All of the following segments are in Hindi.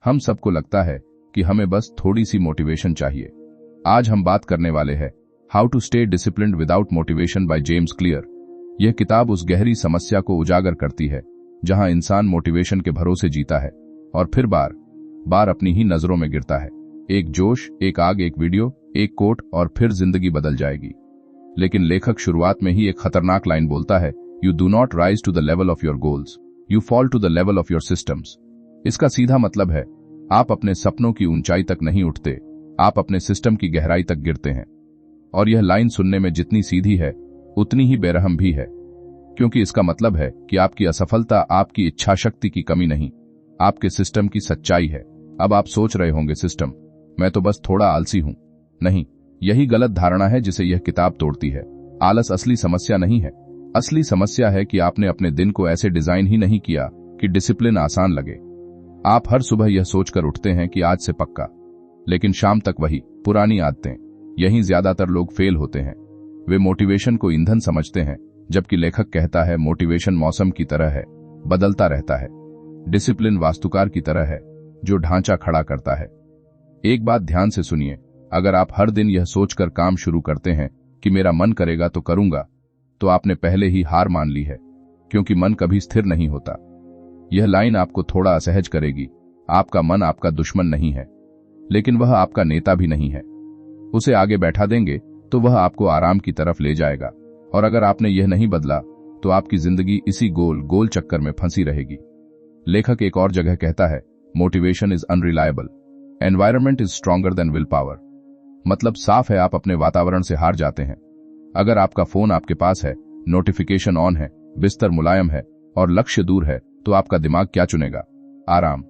हम सबको लगता है कि हमें बस थोड़ी सी मोटिवेशन चाहिए। आज हम बात करने वाले हैं how to stay disciplined without motivation by James Clear. यह किताब उस गहरी समस्या को उजागर करती है जहां इंसान मोटिवेशन के भरोसे जीता है और फिर बार बार अपनी ही नजरों में गिरता है। एक जोश, एक आग, एक वीडियो, एक कोट और फिर जिंदगी बदल जाएगी। लेकिन लेखक शुरुआत में ही एक खतरनाक लाइन बोलता है, you do not rise to the level of your goals, you fall to the level of your systems. इसका सीधा मतलब है आप अपने सपनों की ऊंचाई तक नहीं उठते, आप अपने सिस्टम की गहराई तक गिरते हैं। और यह लाइन सुनने में जितनी सीधी है उतनी ही बेरहम भी है, क्योंकि इसका मतलब है कि आपकी असफलता आपकी इच्छा शक्ति की कमी नहीं, आपके सिस्टम की सच्चाई है। अब आप सोच रहे होंगे, सिस्टम, मैं तो बस थोड़ा आलसी हूं। नहीं, यही गलत धारणा है जिसे यह किताब तोड़ती है। आलस असली समस्या नहीं है। असली समस्या है कि आपने अपने दिन को ऐसे डिजाइन ही नहीं किया कि डिसिप्लिन आसान लगे। आप हर सुबह यह सोचकर उठते हैं कि आज से पक्का, लेकिन शाम तक वही पुरानी आदतें। यहीं ज्यादातर लोग फेल होते हैं। वे मोटिवेशन को ईंधन समझते हैं, जबकि लेखक कहता है मोटिवेशन मौसम की तरह है, बदलता रहता है। डिसिप्लिन वास्तुकार की तरह है जो ढांचा खड़ा करता है। एक बात ध्यान से सुनिए, अगर आप हर दिन यह सोचकर काम शुरू करते हैं कि मेरा मन करेगा तो करूंगा, तो आपने पहले ही हार मान ली है, क्योंकि मन कभी स्थिर नहीं होता। यह लाइन आपको थोड़ा असहज करेगी। आपका मन आपका दुश्मन नहीं है, लेकिन वह आपका नेता भी नहीं है। उसे आगे बैठा देंगे तो वह आपको आराम की तरफ ले जाएगा, और अगर आपने यह नहीं बदला तो आपकी जिंदगी इसी गोल गोल चक्कर में फंसी रहेगी। लेखक एक और जगह कहता है, motivation is unreliable, environment is stronger than will power. मतलब साफ है, आप अपने वातावरण से हार जाते हैं। अगर आपका फोन आपके पास है, नोटिफिकेशन ऑन है, बिस्तर मुलायम है और लक्ष्य दूर है, तो आपका दिमाग क्या चुनेगा? आराम।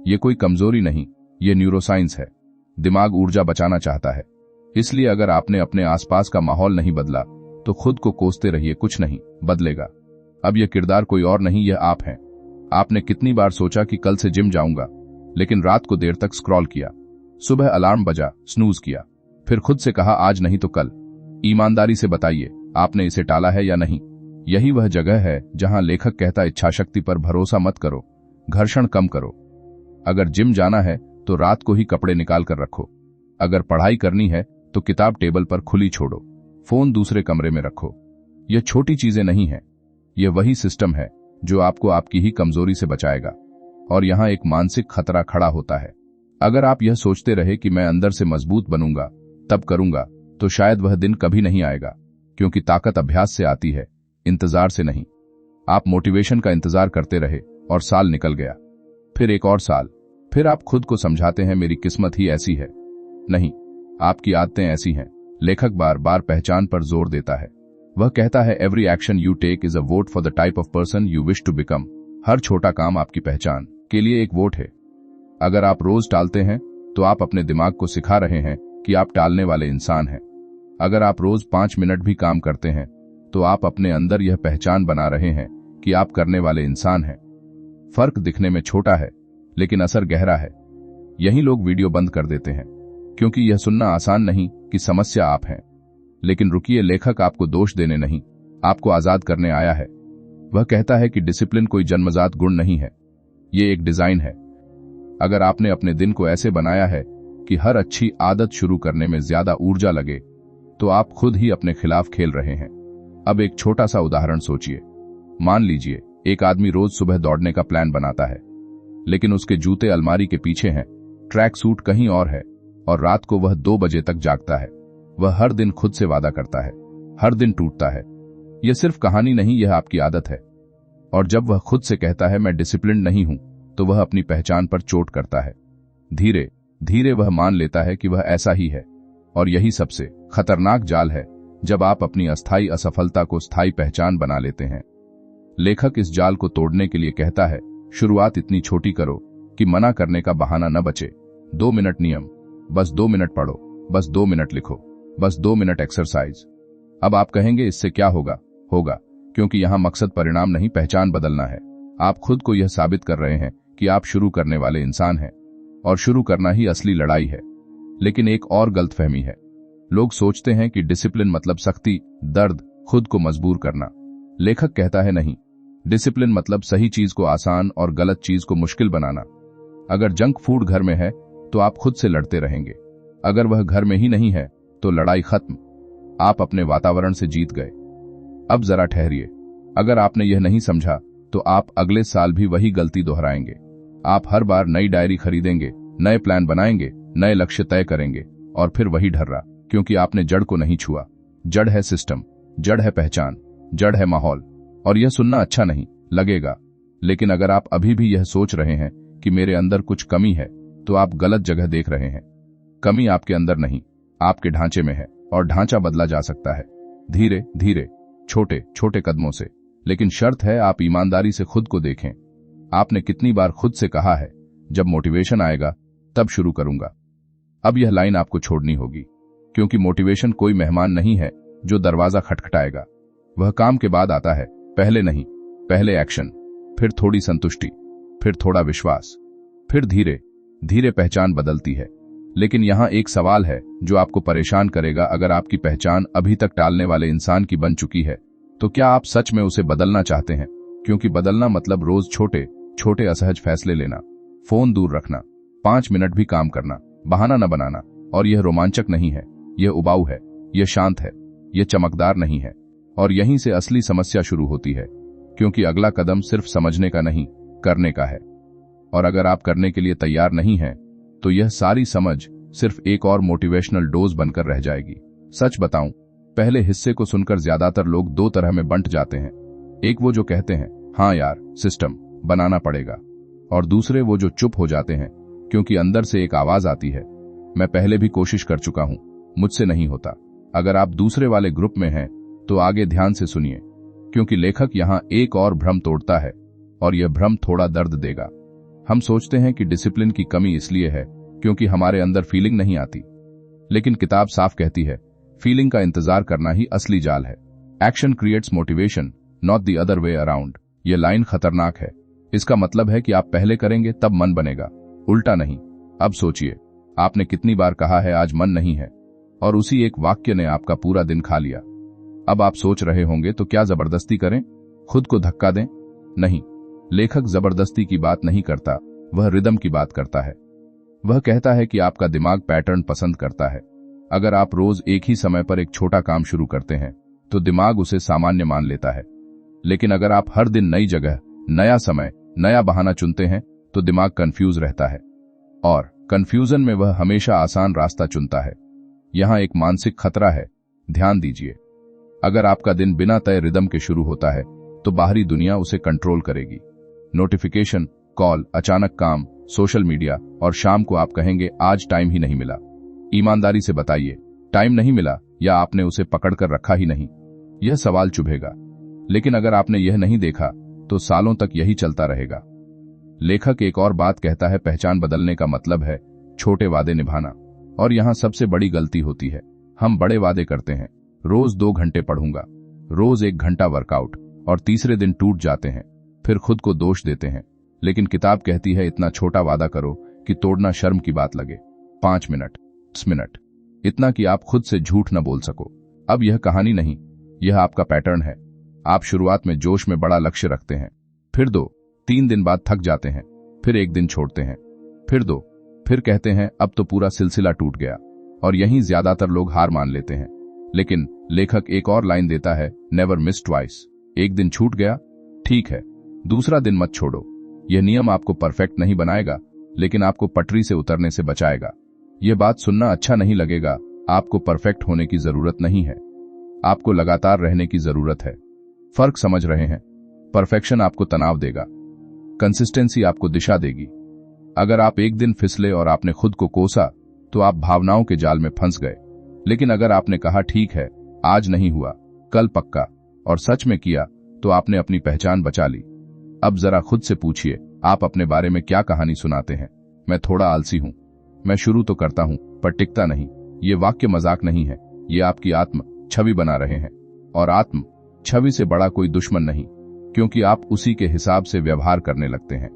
ये कोई कमजोरी नहीं, ये न्यूरोसाइंस है। दिमाग ऊर्जा बचाना चाहता है। इसलिए अगर आपने अपने आसपास का माहौल नहीं बदला तो खुद को कोसते रहिए, कुछ नहीं बदलेगा। अब यह किरदार कोई और नहीं, यह आप हैं। आपने कितनी बार सोचा कि कल से जिम जाऊंगा, लेकिन रात को देर तक स्क्रॉल किया, सुबह अलार्म बजा, स्नूज किया, फिर खुद से कहा आज नहीं तो कल। ईमानदारी से बताइए, आपने इसे टाला है या नहीं? यही वह जगह है जहां लेखक कहता, इच्छाशक्ति पर भरोसा मत करो, घर्षण कम करो। अगर जिम जाना है तो रात को ही कपड़े निकाल कर रखो। अगर पढ़ाई करनी है तो किताब टेबल पर खुली छोड़ो, फोन दूसरे कमरे में रखो। यह छोटी चीजें नहीं है, यह वही सिस्टम है जो आपको आपकी ही कमजोरी से बचाएगा। और यहां एक मानसिक खतरा खड़ा होता है। अगर आप यह सोचते रहे कि मैं अंदर से मजबूत बनूंगा तब करूंगा, तो शायद वह दिन कभी नहीं आएगा, क्योंकि ताकत अभ्यास से आती है, इंतजार से नहीं। आप मोटिवेशन का इंतजार करते रहे और साल निकल गया, फिर एक और साल, फिर आप खुद को समझाते हैं मेरी किस्मत ही ऐसी है। नहीं, आपकी आदतें ऐसी हैं। लेखक बार बार पहचान पर जोर देता है। वह कहता है, every action you take is a vote for the type of person you wish to become. हर छोटा काम आपकी पहचान के लिए एक वोट है। अगर आप रोज टालते हैं तो आप अपने दिमाग को सिखा रहे हैं कि आप टालने वाले इंसान हैं। अगर आप रोज 5 मिनट भी काम करते हैं तो आप अपने अंदर यह पहचान बना रहे हैं कि आप करने वाले इंसान हैं। फर्क दिखने में छोटा है, लेकिन असर गहरा है। यही लोग वीडियो बंद कर देते हैं, क्योंकि यह सुनना आसान नहीं कि समस्या आप हैं। लेकिन रुकिए, लेखक आपको दोष देने नहीं, आपको आजाद करने आया है। वह कहता है कि डिसिप्लिन कोई जन्मजात गुण नहीं है, ये एक डिजाइन है। अगर आपने अपने दिन को ऐसे बनाया है कि हर अच्छी आदत शुरू करने में ज्यादा ऊर्जा लगे, तो आप खुद ही अपने खिलाफ खेल रहे हैं। अब एक छोटा सा उदाहरण सोचिए। मान लीजिए एक आदमी रोज सुबह दौड़ने का प्लान बनाता है, लेकिन उसके जूते अलमारी के पीछे हैं, ट्रैक सूट कहीं और है, और रात को वह 2 बजे तक जागता है। वह हर दिन खुद से वादा करता है, हर दिन टूटता है। यह सिर्फ कहानी नहीं, यह आपकी आदत है। और जब वह खुद से कहता है मैं डिसिप्लिन नहीं हूं, तो वह अपनी पहचान पर चोट करता है। धीरे धीरे वह मान लेता है कि वह ऐसा ही है। और यही सबसे खतरनाक जाल है, जब आप अपनी अस्थायी असफलता को स्थायी पहचान बना लेते हैं। लेखक इस जाल को तोड़ने के लिए कहता है, शुरुआत इतनी छोटी करो कि मना करने का बहाना न बचे। 2 मिनट नियम, बस 2 मिनट पढ़ो, बस 2 मिनट लिखो, बस 2 मिनट एक्सरसाइज। अब आप कहेंगे इससे क्या होगा? होगा, क्योंकि यहां मकसद परिणाम नहीं, पहचान बदलना है। आप खुद को यह साबित कर रहे हैं कि आप शुरू करने वाले इंसान हैं, और शुरू करना ही असली लड़ाई है। लेकिन एक और गलतफहमी है। लोग सोचते हैं कि डिसिप्लिन मतलब सख्ती, दर्द, खुद को मजबूर करना। लेखक कहता है नहीं, डिसिप्लिन मतलब सही चीज को आसान और गलत चीज को मुश्किल बनाना। अगर जंक फूड घर में है तो आप खुद से लड़ते रहेंगे। अगर वह घर में ही नहीं है तो लड़ाई खत्म, आप अपने वातावरण से जीत गए। अब जरा ठहरिए, अगर आपने यह नहीं समझा तो आप अगले साल भी वही गलती दोहराएंगे। आप हर बार नई डायरी खरीदेंगे, नए प्लान बनाएंगे, नए लक्ष्य तय करेंगे और फिर वही ढर्रा, क्योंकि आपने जड़ को नहीं छुआ। जड़ है सिस्टम, जड़ है पहचान, जड़ है माहौल। और यह सुनना अच्छा नहीं लगेगा, लेकिन अगर आप अभी भी यह सोच रहे हैं कि मेरे अंदर कुछ कमी है, तो आप गलत जगह देख रहे हैं। कमी आपके अंदर नहीं, आपके ढांचे में है, और ढांचा बदला जा सकता है धीरे धीरे, छोटे छोटे कदमों से। लेकिन शर्त है आप ईमानदारी से खुद को देखें। आपने कितनी बार खुद से कहा है, जब मोटिवेशन आएगा तब शुरू करूंगा। अब यह लाइन आपको छोड़नी होगी, क्योंकि मोटिवेशन कोई मेहमान नहीं है जो दरवाजा खटखटाएगा। वह काम के बाद आता है, पहले नहीं। पहले एक्शन, फिर थोड़ी संतुष्टि, फिर थोड़ा विश्वास, फिर धीरे धीरे पहचान बदलती है। लेकिन यहां एक सवाल है जो आपको परेशान करेगा। अगर आपकी पहचान अभी तक टालने वाले इंसान की बन चुकी है, तो क्या आप सच में उसे बदलना चाहते हैं? क्योंकि बदलना मतलब रोज छोटे छोटे असहज फैसले लेना, फोन दूर रखना, 5 मिनट भी काम करना, बहाना न बनाना। और यह रोमांचक नहीं है, यह उबाऊ है, यह शांत है, यह चमकदार नहीं है। और यहीं से असली समस्या शुरू होती है, क्योंकि अगला कदम सिर्फ समझने का नहीं, करने का है। और अगर आप करने के लिए तैयार नहीं हैं, तो यह सारी समझ सिर्फ एक और मोटिवेशनल डोज बनकर रह जाएगी। सच बताऊं, पहले हिस्से को सुनकर ज्यादातर लोग 2 तरह में बंट जाते हैं। एक वो जो कहते हैं, हाँ यार, सिस्टम बनाना पड़ेगा, और दूसरे वो जो चुप हो जाते हैं, क्योंकि अंदर से एक आवाज आती है, मैं पहले भी कोशिश कर चुका हूं, मुझसे नहीं होता। अगर आप दूसरे वाले ग्रुप में हैं, तो आगे ध्यान से सुनिए, क्योंकि लेखक यहां एक और भ्रम तोड़ता है, और यह भ्रम थोड़ा दर्द देगा। हम सोचते हैं कि डिसिप्लिन की कमी इसलिए है क्योंकि हमारे अंदर फीलिंग नहीं आती, लेकिन किताब साफ कहती है, फीलिंग का इंतजार करना ही असली जाल है। Action creates motivation, not the other way around. यह लाइन खतरनाक है। इसका मतलब है कि आप पहले करेंगे तब मन बनेगा, उल्टा नहीं। अब सोचिए, आपने कितनी बार कहा है आज मन नहीं है, और उसी एक वाक्य ने आपका पूरा दिन खा लिया। अब आप सोच रहे होंगे, तो क्या जबरदस्ती करें, खुद को धक्का दें? नहीं, लेखक जबरदस्ती की बात नहीं करता, वह रिदम की बात करता है। वह कहता है कि आपका दिमाग पैटर्न पसंद करता है। अगर आप रोज एक ही समय पर एक छोटा काम शुरू करते हैं, तो दिमाग उसे सामान्य मान लेता है। लेकिन अगर आप हर दिन नई जगह, नया समय, नया बहाना चुनते हैं, तो दिमाग कंफ्यूज रहता है, और कंफ्यूजन में वह हमेशा आसान रास्ता चुनता है। यहां एक मानसिक खतरा है, ध्यान दीजिए। अगर आपका दिन बिना तय रिदम के शुरू होता है, तो बाहरी दुनिया उसे कंट्रोल करेगी। नोटिफिकेशन, कॉल, अचानक काम, सोशल मीडिया, और शाम को आप कहेंगे आज टाइम ही नहीं मिला। ईमानदारी से बताइए, टाइम नहीं मिला या आपने उसे पकड़कर रखा ही नहीं? यह सवाल चुभेगा। लेकिन अगर आपने यह नहीं देखा, तो सालों तक यही चलता रहेगा। लेखक एक और बात कहता है, पहचान बदलने का मतलब है छोटे वादे निभाना। और यहां सबसे बड़ी गलती होती है। हम बड़े वादे करते हैं, रोज 2 घंटे पढ़ूंगा, रोज 1 घंटा वर्कआउट, और तीसरे दिन टूट जाते हैं, फिर खुद को दोष देते हैं। लेकिन किताब कहती है, इतना छोटा वादा करो कि तोड़ना शर्म की बात लगे। 5 मिनट, 10 मिनट, इतना कि आप खुद से झूठ न बोल सको। अब यह कहानी नहीं, यह आपका पैटर्न है। आप शुरुआत में जोश में बड़ा लक्ष्य रखते हैं, फिर 2-3 दिन बाद थक जाते हैं, फिर 1 दिन छोड़ते हैं, फिर 2, फिर कहते हैं अब तो पूरा सिलसिला टूट गया। और यहीं ज्यादातर लोग हार मान लेते हैं। लेकिन लेखक एक और लाइन देता है, नेवर मिस ट्वाइस। एक दिन छूट गया, ठीक है, दूसरा दिन मत छोड़ो। यह नियम आपको परफेक्ट नहीं बनाएगा, लेकिन आपको पटरी से उतरने से बचाएगा। यह बात सुनना अच्छा नहीं लगेगा, आपको परफेक्ट होने की जरूरत नहीं है, आपको लगातार रहने की जरूरत है। फर्क समझ रहे हैं? परफेक्शन आपको तनाव देगा, कंसिस्टेंसी आपको दिशा देगी। अगर आप एक दिन फिसले और आपने खुद को कोसा, तो आप भावनाओं के जाल में फंस गए। लेकिन अगर आपने कहा ठीक है, आज नहीं हुआ, कल पक्का, और सच में किया, तो आपने अपनी पहचान बचा ली। अब जरा खुद से पूछिए, आप अपने बारे में क्या कहानी सुनाते हैं? मैं थोड़ा आलसी हूं, मैं शुरू तो करता हूं पर टिकता नहीं। ये वाक्य मजाक नहीं है, ये आपकी आत्म छवि बना रहे हैं। और आत्म छवि से बड़ा कोई दुश्मन नहीं, क्योंकि आप उसी के हिसाब से व्यवहार करने लगते हैं।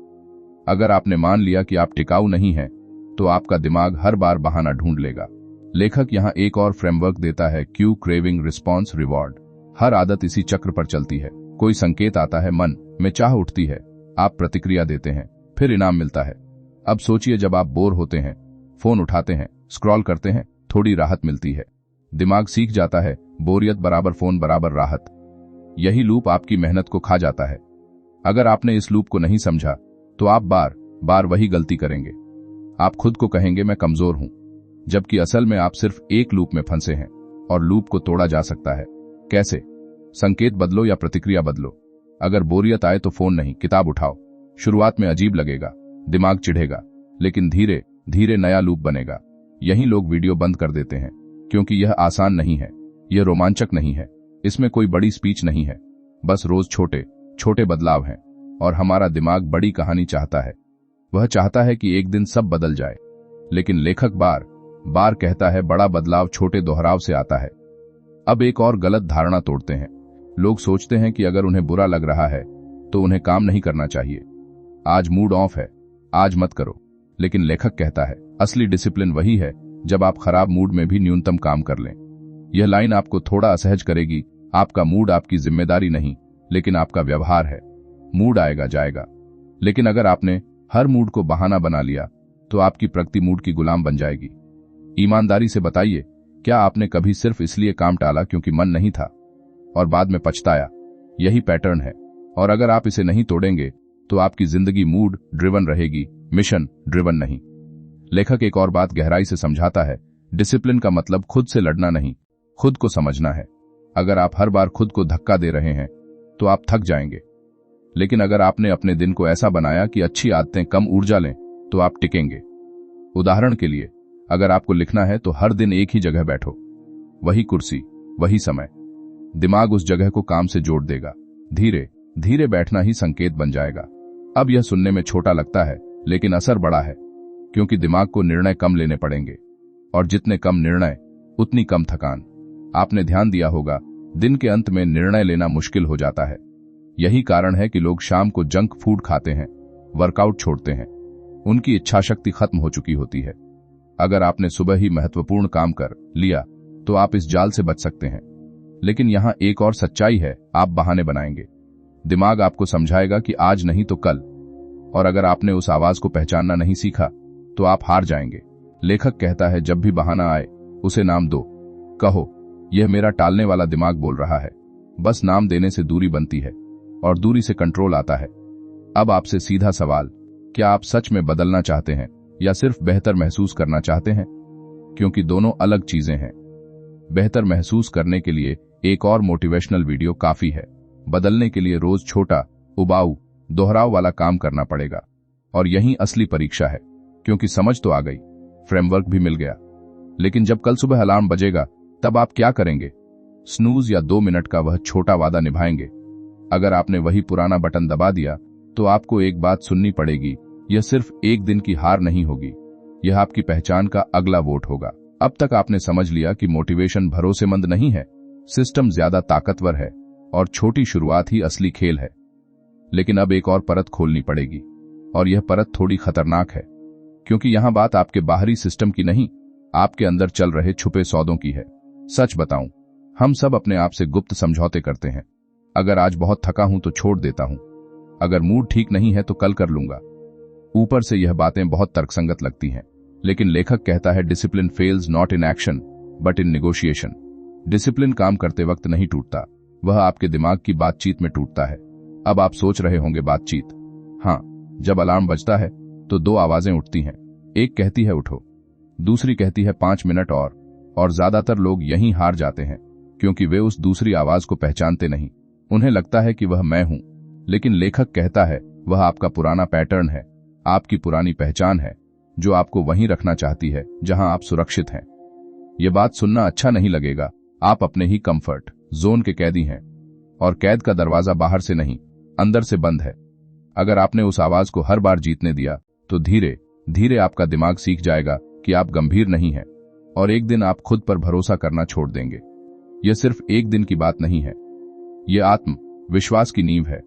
अगर आपने मान लिया कि आप टिकाऊ नहीं हैं, तो आपका दिमाग हर बार बहाना ढूंढ लेगा। लेखक यहां एक और फ्रेमवर्क देता है, क्यू, क्रेविंग, रिस्पॉन्स, रिवॉर्ड। हर आदत इसी चक्र पर चलती है। कोई संकेत आता है, मन में चाह उठती है, आप प्रतिक्रिया देते हैं, फिर इनाम मिलता है, अब सोचिए जब आप बोर होते हैं, फोन उठाते हैं, स्क्रॉल करते हैं, थोड़ी राहत मिलती है। दिमाग सीख जाता है बोरियत बराबर फोन बराबर राहत। यही लूप आपकी मेहनत को खा जाता है। अगर आपने इस लूप को नहीं समझा तो आप बार बार वही गलती करेंगे। आप खुद को कहेंगे मैं कमजोर हूं, जबकि असल में आप सिर्फ एक लूप में फंसे हैं। और लूप को तोड़ा जा सकता है। कैसे? संकेत बदलो या प्रतिक्रिया बदलो। अगर बोरियत आए तो फोन नहीं, किताब उठाओ। शुरुआत में अजीब लगेगा, दिमाग चिढ़ेगा, लेकिन धीरे धीरे नया लूप बनेगा। यही लोग वीडियो बंद कर देते हैं, क्योंकि यह आसान नहीं है, यह रोमांचक नहीं है, इसमें कोई बड़ी स्पीच नहीं है, बस रोज छोटे छोटे बदलाव हैं। और हमारा दिमाग बड़ी कहानी चाहता है। वह चाहता है कि एक दिन सब बदल जाए, लेकिन लेखक बार बार कहता है बड़ा बदलाव छोटे दोहराव से आता है। अब एक और गलत धारणा तोड़ते हैं। लोग सोचते हैं कि अगर उन्हें बुरा लग रहा है तो उन्हें काम नहीं करना चाहिए। आज मूड ऑफ है, आज मत करो। लेकिन लेखक कहता है असली डिसिप्लिन वही है जब आप खराब मूड में भी न्यूनतम काम कर लें। यह लाइन आपको थोड़ा असहज करेगी। आपका मूड आपकी जिम्मेदारी नहीं, लेकिन आपका व्यवहार है। मूड आएगा जाएगा, लेकिन अगर आपने हर मूड को बहाना बना लिया तो आपकी प्रगति मूड की गुलाम बन जाएगी। ईमानदारी से बताइए, क्या आपने कभी सिर्फ इसलिए काम टाला क्योंकि मन नहीं था और बाद में पछताया? यही पैटर्न है। और अगर आप इसे नहीं तोड़ेंगे तो आपकी जिंदगी मूड ड्रिवन रहेगी, मिशन ड्रिवन नहीं। लेखक एक और बात गहराई से समझाता है, डिसिप्लिन का मतलब खुद से लड़ना नहीं, खुद को समझना है। अगर आप हर बार खुद को धक्का दे रहे हैं तो आप थक जाएंगे, लेकिन अगर आपने अपने दिन को ऐसा बनाया कि अच्छी आदतें कम ऊर्जा लें तो आप टिकेंगे। उदाहरण के लिए, अगर आपको लिखना है तो हर दिन एक ही जगह बैठो, वही कुर्सी, वही समय। दिमाग उस जगह को काम से जोड़ देगा। धीरे धीरे बैठना ही संकेत बन जाएगा। अब यह सुनने में छोटा लगता है, लेकिन असर बड़ा है, क्योंकि दिमाग को निर्णय कम लेने पड़ेंगे, और जितने कम निर्णय उतनी कम थकान। आपने ध्यान दिया होगा, दिन के अंत में निर्णय लेना मुश्किल हो जाता है। यही कारण है कि लोग शाम को जंक फूड खाते हैं, वर्कआउट छोड़ते हैं। उनकी इच्छा शक्ति खत्म हो चुकी होती है। अगर आपने सुबह ही महत्वपूर्ण काम कर लिया तो आप इस जाल से बच सकते हैं। लेकिन यहां एक और सच्चाई है, आप बहाने बनाएंगे। दिमाग आपको समझाएगा कि आज नहीं तो कल, और अगर आपने उस आवाज को पहचानना नहीं सीखा तो आप हार जाएंगे। लेखक कहता है जब भी बहाना आए उसे नाम दो। कहो, यह मेरा टालने वाला दिमाग बोल रहा है। बस नाम देने से दूरी बनती है, और दूरी से कंट्रोल आता है। अब आपसे सीधा सवाल, क्या आप सच में बदलना चाहते हैं या सिर्फ बेहतर महसूस करना चाहते हैं? क्योंकि दोनों अलग चीजें हैं। बेहतर महसूस करने के लिए एक और मोटिवेशनल वीडियो काफी है। बदलने के लिए रोज छोटा, उबाऊ, दोहराव वाला काम करना पड़ेगा। और यही असली परीक्षा है, क्योंकि समझ तो आ गई, फ्रेमवर्क भी मिल गया, लेकिन जब कल सुबह अलार्म बजेगा तब आप क्या करेंगे? स्नूज या 2 मिनट का वह छोटा वादा निभाएंगे? अगर आपने वही पुराना बटन दबा दिया तो आपको एक बात सुननी पड़ेगी, यह सिर्फ एक दिन की हार नहीं होगी, यह आपकी पहचान का अगला वोट होगा। अब तक आपने समझ लिया कि मोटिवेशन भरोसेमंद नहीं है, सिस्टम ज्यादा ताकतवर है, और छोटी शुरुआत ही असली खेल है। लेकिन अब एक और परत खोलनी पड़ेगी, और यह परत थोड़ी खतरनाक है, क्योंकि यहां बात आपके बाहरी सिस्टम की नहीं, आपके अंदर चल रहे छुपे सौदों की है। सच बताऊं, हम सब अपने आप से गुप्त समझौते करते हैं। अगर आज बहुत थका हूं तो छोड़ देता हूं, अगर मूड ठीक नहीं है तो कल कर लूंगा। ऊपर से यह बातें बहुत तर्कसंगत लगती हैं, लेकिन लेखक कहता है discipline fails not in action but in negotiation. Discipline काम करते वक्त नहीं टूटता, वह आपके दिमाग की बातचीत में टूटता है। अब आप सोच रहे होंगे बातचीत। हाँ, जब अलार्म बजता है तो 2 आवाजें उठती हैं। एक कहती है उठो, दूसरी कहती है 5 मिनट और ज्यादातर लोग यहीं हार जाते हैं, क्योंकि वे उस दूसरी आवाज को पहचानते नहीं। उन्हें लगता है कि वह मैं हूं, लेकिन लेखक कहता है वह आपका पुराना पैटर्न है, आपकी पुरानी पहचान है, जो आपको वहीं रखना चाहती है जहां आप सुरक्षित हैं। यह बात सुनना अच्छा नहीं लगेगा, आप अपने ही कंफर्ट जोन के कैदी हैं, और कैद का दरवाजा बाहर से नहीं, अंदर से बंद है। अगर आपने उस आवाज को हर बार जीतने दिया तो धीरे धीरे आपका दिमाग सीख जाएगा कि आप गंभीर नहीं हैं, और एक दिन आप खुद पर भरोसा करना छोड़ देंगे। यह सिर्फ एक दिन की बात नहीं है, यह आत्म विश्वास की नींव है।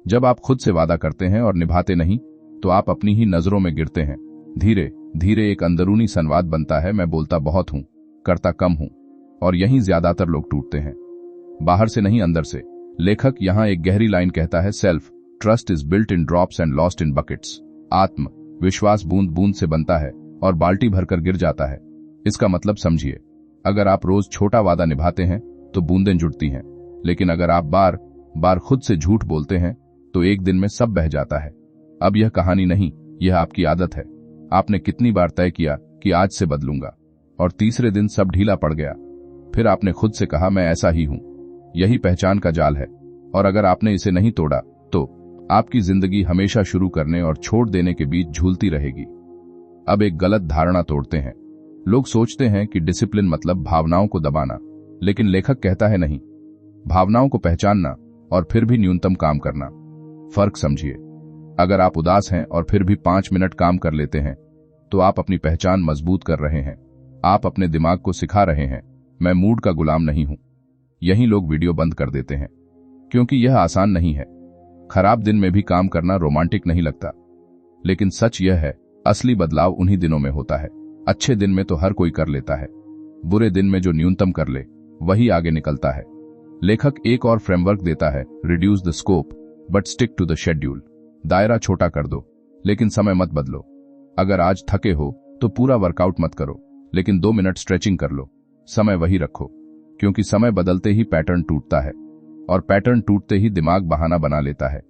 जब आप खुद से वादा करते हैं और निभाते नहीं तो आप अपनी ही नजरों में गिरते हैं। धीरे धीरे एक अंदरूनी संवाद बनता है, मैं बोलता बहुत हूं, करता कम हूं, और यहीं ज्यादातर लोग टूटते हैं, बाहर से नहीं अंदर से। लेखक यहां एक गहरी लाइन कहता है, self trust is built in drops and lost in buckets. आत्म विश्वास बूंद बूंद से बनता है और बाल्टी भरकर गिर जाता है। इसका मतलब समझिए, अगर आप रोज छोटा वादा निभाते हैं तो बूंदें जुटती हैं, लेकिन अगर आप बार बार खुद से झूठ बोलते हैं तो एक दिन में सब बह जाता है। अब यह कहानी नहीं, यह आपकी आदत है। आपने कितनी बार तय किया कि आज से बदलूंगा, और तीसरे दिन सब ढीला पड़ गया। फिर आपने खुद से कहा मैं ऐसा ही हूं। यही पहचान का जाल है, और अगर आपने इसे नहीं तोड़ा तो आपकी जिंदगी हमेशा शुरू करने और छोड़ देने के बीच झूलती रहेगी। अब एक गलत धारणा तोड़ते हैं। लोग सोचते हैं कि डिसिप्लिन मतलब भावनाओं को दबाना, लेकिन लेखक कहता है नहीं, भावनाओं को पहचानना और फिर भी न्यूनतम काम करना। फर्क समझिए, अगर आप उदास हैं और फिर भी 5 मिनट काम कर लेते हैं तो आप अपनी पहचान मजबूत कर रहे हैं। आप अपने दिमाग को सिखा रहे हैं, मैं मूड का गुलाम नहीं हूं। यही लोग वीडियो बंद कर देते हैं, क्योंकि यह आसान नहीं है। खराब दिन में भी काम करना रोमांटिक नहीं लगता, लेकिन सच यह है, असली बदलाव उन्हीं दिनों में होता है। अच्छे दिन में तो हर कोई कर लेता है, बुरे दिन में जो न्यूनतम कर ले वही आगे निकलता है। लेखक एक और फ्रेमवर्क देता है, reduce the scope but stick to the schedule. दायरा छोटा कर दो, लेकिन समय मत बदलो। अगर आज थके हो तो पूरा वर्कआउट मत करो, लेकिन 2 मिनट स्ट्रेचिंग कर लो। समय वही रखो, क्योंकि समय बदलते ही पैटर्न टूटता है, और पैटर्न टूटते ही दिमाग बहाना बना लेता है।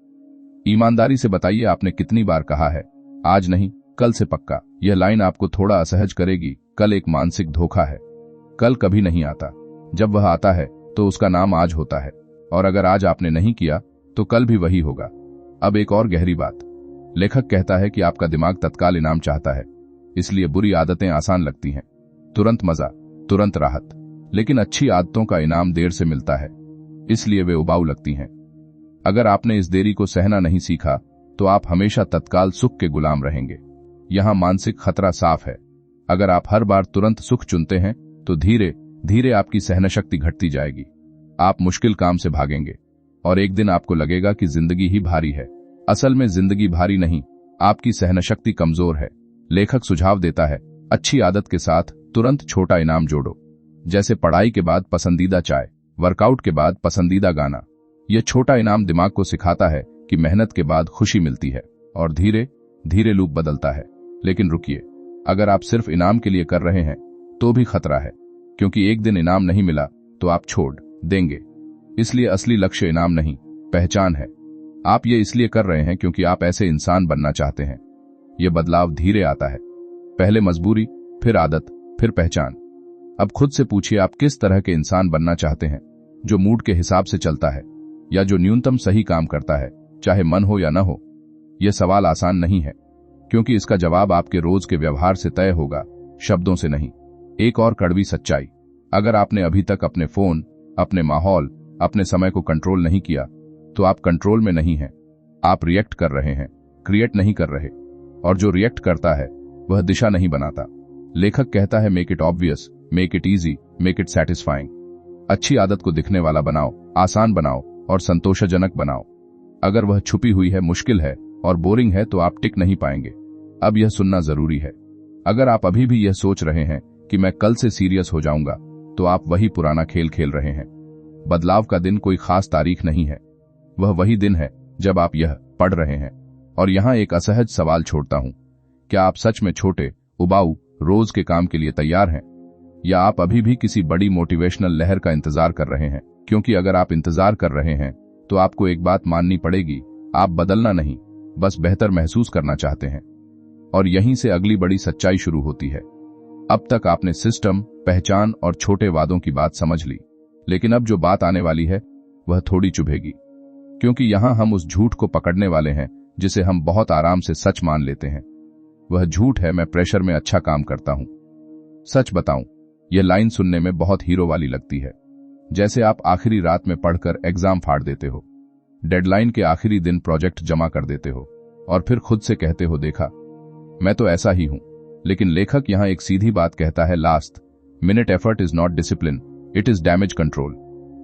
ईमानदारी से बताइए, आपने कितनी बार कहा है, आज नहीं कल से पक्का। यह लाइन आपको थोड़ा असहज करेगी। कल एक मानसिक धोखा है। कल कभी नहीं आता। जब वह आता है तो उसका नाम आज होता है, और अगर आज आपने नहीं किया तो कल भी वही होगा। अब एक और गहरी बात, लेखक कहता है कि आपका दिमाग तत्काल इनाम चाहता है, इसलिए बुरी आदतें आसान लगती हैं, तुरंत मजा, तुरंत राहत। लेकिन अच्छी आदतों का इनाम देर से मिलता है, इसलिए वे उबाऊ लगती हैं। अगर आपने इस देरी को सहना नहीं सीखा तो आप हमेशा तत्काल सुख के गुलाम रहेंगे। यहां मानसिक खतरा साफ है। अगर आप हर बार तुरंत सुख चुनते हैं तो धीरे धीरे आपकी सहनशक्ति घटती जाएगी। आप मुश्किल काम से भागेंगे और एक दिन आपको लगेगा कि जिंदगी ही भारी है। असल में जिंदगी भारी नहीं, आपकी सहनशक्ति कमजोर है। लेखक सुझाव देता है, अच्छी आदत के साथ तुरंत छोटा इनाम जोड़ो, जैसे पढ़ाई के बाद पसंदीदा चाय, वर्कआउट के बाद पसंदीदा गाना। यह छोटा इनाम दिमाग को सिखाता है कि मेहनत के बाद खुशी मिलती है, और धीरे धीरे लूप बदलता है। लेकिन रुकिए, अगर आप सिर्फ इनाम के लिए कर रहे हैं तो भी खतरा है, क्योंकि एक दिन इनाम नहीं मिला तो आप छोड़ देंगे। इसलिए असली लक्ष्य इनाम नहीं, पहचान है। आप ये इसलिए कर रहे हैं क्योंकि आप ऐसे इंसान बनना चाहते हैं। यह बदलाव धीरे आता है, पहले मजबूरी, फिर आदत, फिर पहचान। अब खुद से पूछिए, आप किस तरह के इंसान बनना चाहते हैं? जो मूड के हिसाब से चलता है, या जो न्यूनतम सही काम करता है, चाहे मन हो या न हो? यह सवाल आसान नहीं है, क्योंकि इसका जवाब आपके रोज के व्यवहार से तय होगा, शब्दों से नहीं। एक और कड़वी सच्चाई, अगर आपने अभी तक अपने फोन, अपने माहौल, अपने समय को कंट्रोल नहीं किया तो आप कंट्रोल में नहीं हैं। आप रिएक्ट कर रहे हैं, क्रिएट नहीं कर रहे। और जो रिएक्ट करता है वह दिशा नहीं बनाता। लेखक कहता है, make it obvious, make it easy, make it satisfying. अच्छी आदत को दिखने वाला बनाओ, आसान बनाओ और संतोषजनक बनाओ। अगर वह छुपी हुई है, मुश्किल है और बोरिंग है तो आप टिक नहीं पाएंगे। अब यह सुनना जरूरी है, अगर आप अभी भी यह सोच रहे हैं कि मैं कल से सीरियस हो जाऊंगा, तो आप वही पुराना खेल खेल रहे हैं। बदलाव का दिन कोई खास तारीख नहीं है, वह वही दिन है जब आप यह पढ़ रहे हैं। और यहां एक असहज सवाल छोड़ता हूं, क्या आप सच में छोटे, उबाऊ, रोज के काम के लिए तैयार हैं, या आप अभी भी किसी बड़ी मोटिवेशनल लहर का इंतजार कर रहे हैं? क्योंकि अगर आप इंतजार कर रहे हैं तो आपको एक बात माननी पड़ेगी, आप बदलना नहीं, बस बेहतर महसूस करना चाहते हैं। और यहीं से अगली बड़ी सच्चाई शुरू होती है। अब तक आपने सिस्टम, पहचान और छोटे वादों की बात समझ ली, लेकिन अब जो बात आने वाली है वह थोड़ी चुभेगी, क्योंकि यहां हम उस झूठ को पकड़ने वाले हैं जिसे हम बहुत आराम से सच मान लेते हैं। वह झूठ है, मैं प्रेशर में अच्छा काम करता हूं। सच बताऊं, यह लाइन सुनने में बहुत हीरो वाली लगती है, जैसे आप आखिरी रात में पढ़कर एग्जाम फाड़ देते हो, डेडलाइन के आखिरी दिन प्रोजेक्ट जमा कर देते हो और फिर खुद से कहते हो, देखा मैं तो ऐसा ही हूं। लेकिन लेखक यहां एक सीधी बात कहता है, last minute effort is not discipline, it is damage control.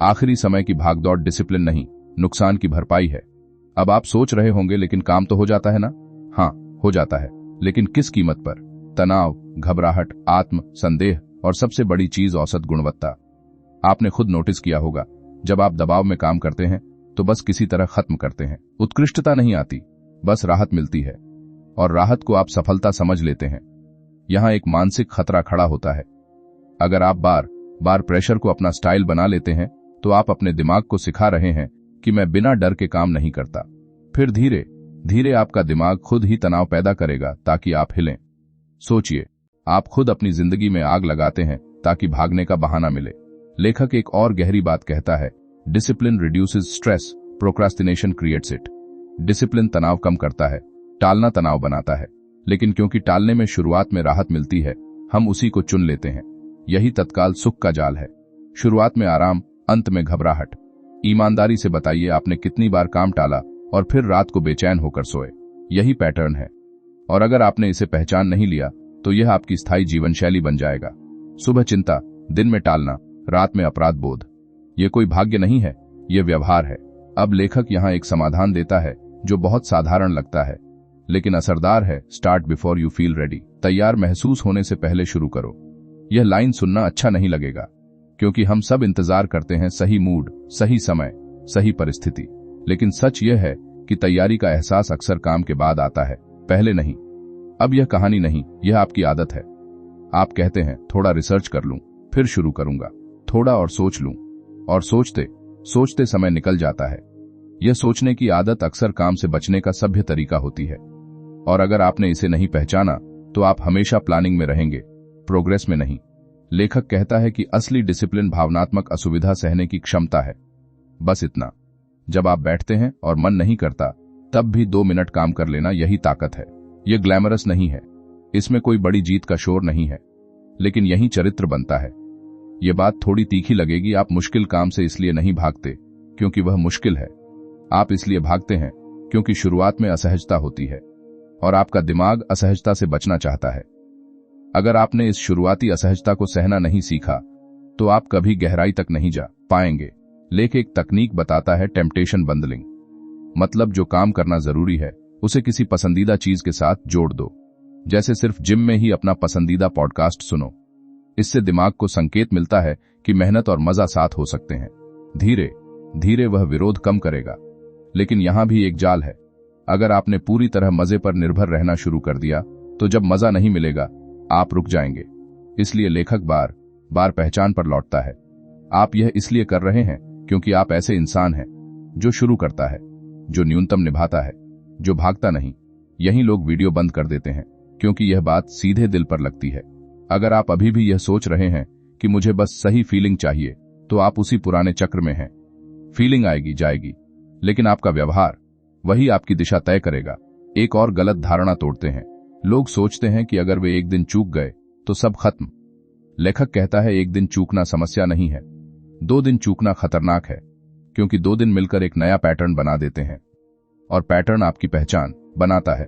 आखिरी समय की भागदौड़ डिसिप्लिन नहीं, नुकसान की भरपाई है। अब आप सोच रहे होंगे, लेकिन काम तो हो जाता है ना? हाँ, हो जाता है, लेकिन किस कीमत पर? तनाव, घबराहट, आत्म संदेह और सबसे बड़ी चीज, औसत गुणवत्ता। आपने खुद नोटिस किया होगा, जब आप दबाव में काम करते हैं तो बस किसी तरह खत्म करते हैं। उत्कृष्टता नहीं आती, बस राहत मिलती है। और राहत को आप सफलता समझ लेते हैं। यहां एक मानसिक खतरा खड़ा होता है। अगर आप बार बार प्रेशर को अपना स्टाइल बना लेते हैं तो आप अपने दिमाग को सिखा रहे हैं कि मैं बिना डर के काम नहीं करता। फिर धीरे धीरे आपका दिमाग खुद ही तनाव पैदा करेगा ताकि आप हिलें। सोचिए, आप खुद अपनी जिंदगी में आग लगाते हैं ताकि भागने का बहाना मिले। लेखक एक और गहरी बात कहता है, discipline reduces stress, procrastination creates it. Discipline तनाव कम करता है, टालना तनाव बनाता है। लेकिन क्योंकि टालने में शुरुआत में राहत मिलती है, हम उसी को चुन लेते हैं। यही तत्काल सुख का जाल है। शुरुआत में आराम, अंत में घबराहट। ईमानदारी से बताइए, आपने कितनी बार काम टाला और फिर रात को बेचैन होकर सोए? यही पैटर्न है। और अगर आपने इसे पहचान नहीं लिया तो यह आपकी स्थायी जीवन शैली बन जाएगा। सुबह चिंता, दिन में टालना, रात में अपराध बोध। यह कोई भाग्य नहीं है, यह व्यवहार है। अब लेखक यहां एक समाधान देता है जो बहुत साधारण लगता है लेकिन असरदार है। Start before you feel ready. तैयार महसूस होने से पहले शुरू करो। यह लाइन सुनना अच्छा नहीं लगेगा क्योंकि हम सब इंतजार करते हैं सही मूड, सही समय, सही परिस्थिति। लेकिन सच यह है कि तैयारी का एहसास अक्सर काम के बाद आता है, पहले नहीं। अब यह कहानी नहीं, यह आपकी आदत है। आप कहते हैं थोड़ा रिसर्च कर लूं, फिर शुरू करूंगा, थोड़ा और सोच लूं, और सोचते सोचते समय निकल जाता है। यह सोचने की आदत अक्सर काम से बचने का सभ्य तरीका होती है। और अगर आपने इसे नहीं पहचाना तो आप हमेशा प्लानिंग में रहेंगे, प्रोग्रेस में नहीं। लेखक कहता है कि असली डिसिप्लिन भावनात्मक असुविधा सहने की क्षमता है। बस इतना, जब आप बैठते हैं और मन नहीं करता तब भी 2 मिनट काम कर लेना, यही ताकत है। यह ग्लैमरस नहीं है, इसमें कोई बड़ी जीत का शोर नहीं है, लेकिन यही चरित्र बनता है। यह बात थोड़ी तीखी लगेगी। आप मुश्किल काम से इसलिए नहीं भागते क्योंकि वह मुश्किल है, आप इसलिए भागते हैं क्योंकि शुरुआत में असहजता होती है और आपका दिमाग असहजता से बचना चाहता है। अगर आपने इस शुरुआती असहजता को सहना नहीं सीखा तो आप कभी गहराई तक नहीं जा पाएंगे। लेख एक तकनीक बताता है, टेम्पटेशन बंडलिंग। मतलब जो काम करना जरूरी है उसे किसी पसंदीदा चीज के साथ जोड़ दो। जैसे सिर्फ जिम में ही अपना पसंदीदा पॉडकास्ट सुनो। इससे दिमाग को संकेत मिलता है कि मेहनत और मजा साथ हो सकते हैं। धीरे धीरे वह विरोध कम करेगा। लेकिन यहां भी एक जाल है। अगर आपने पूरी तरह मजे पर निर्भर रहना शुरू कर दिया तो जब मजा नहीं मिलेगा आप रुक जाएंगे। इसलिए लेखक बार बार पहचान पर लौटता है। आप यह इसलिए कर रहे हैं क्योंकि आप ऐसे इंसान हैं जो शुरू करता है, जो न्यूनतम निभाता है, जो भागता नहीं। यही लोग वीडियो बंद कर देते हैं क्योंकि यह बात सीधे दिल पर लगती है। अगर आप अभी भी यह सोच रहे हैं कि मुझे बस सही फीलिंग चाहिए तो आप उसी पुराने चक्र में हैं। फीलिंग आएगी जाएगी, लेकिन आपका व्यवहार वही आपकी दिशा तय करेगा। एक और गलत धारणा तोड़ते हैं। लोग सोचते हैं कि अगर वे एक दिन चूक गए तो सब खत्म। लेखक कहता है, एक दिन चूकना समस्या नहीं है, 2 दिन चूकना खतरनाक है, क्योंकि 2 दिन मिलकर एक नया पैटर्न बना देते हैं और पैटर्न आपकी पहचान बनाता है।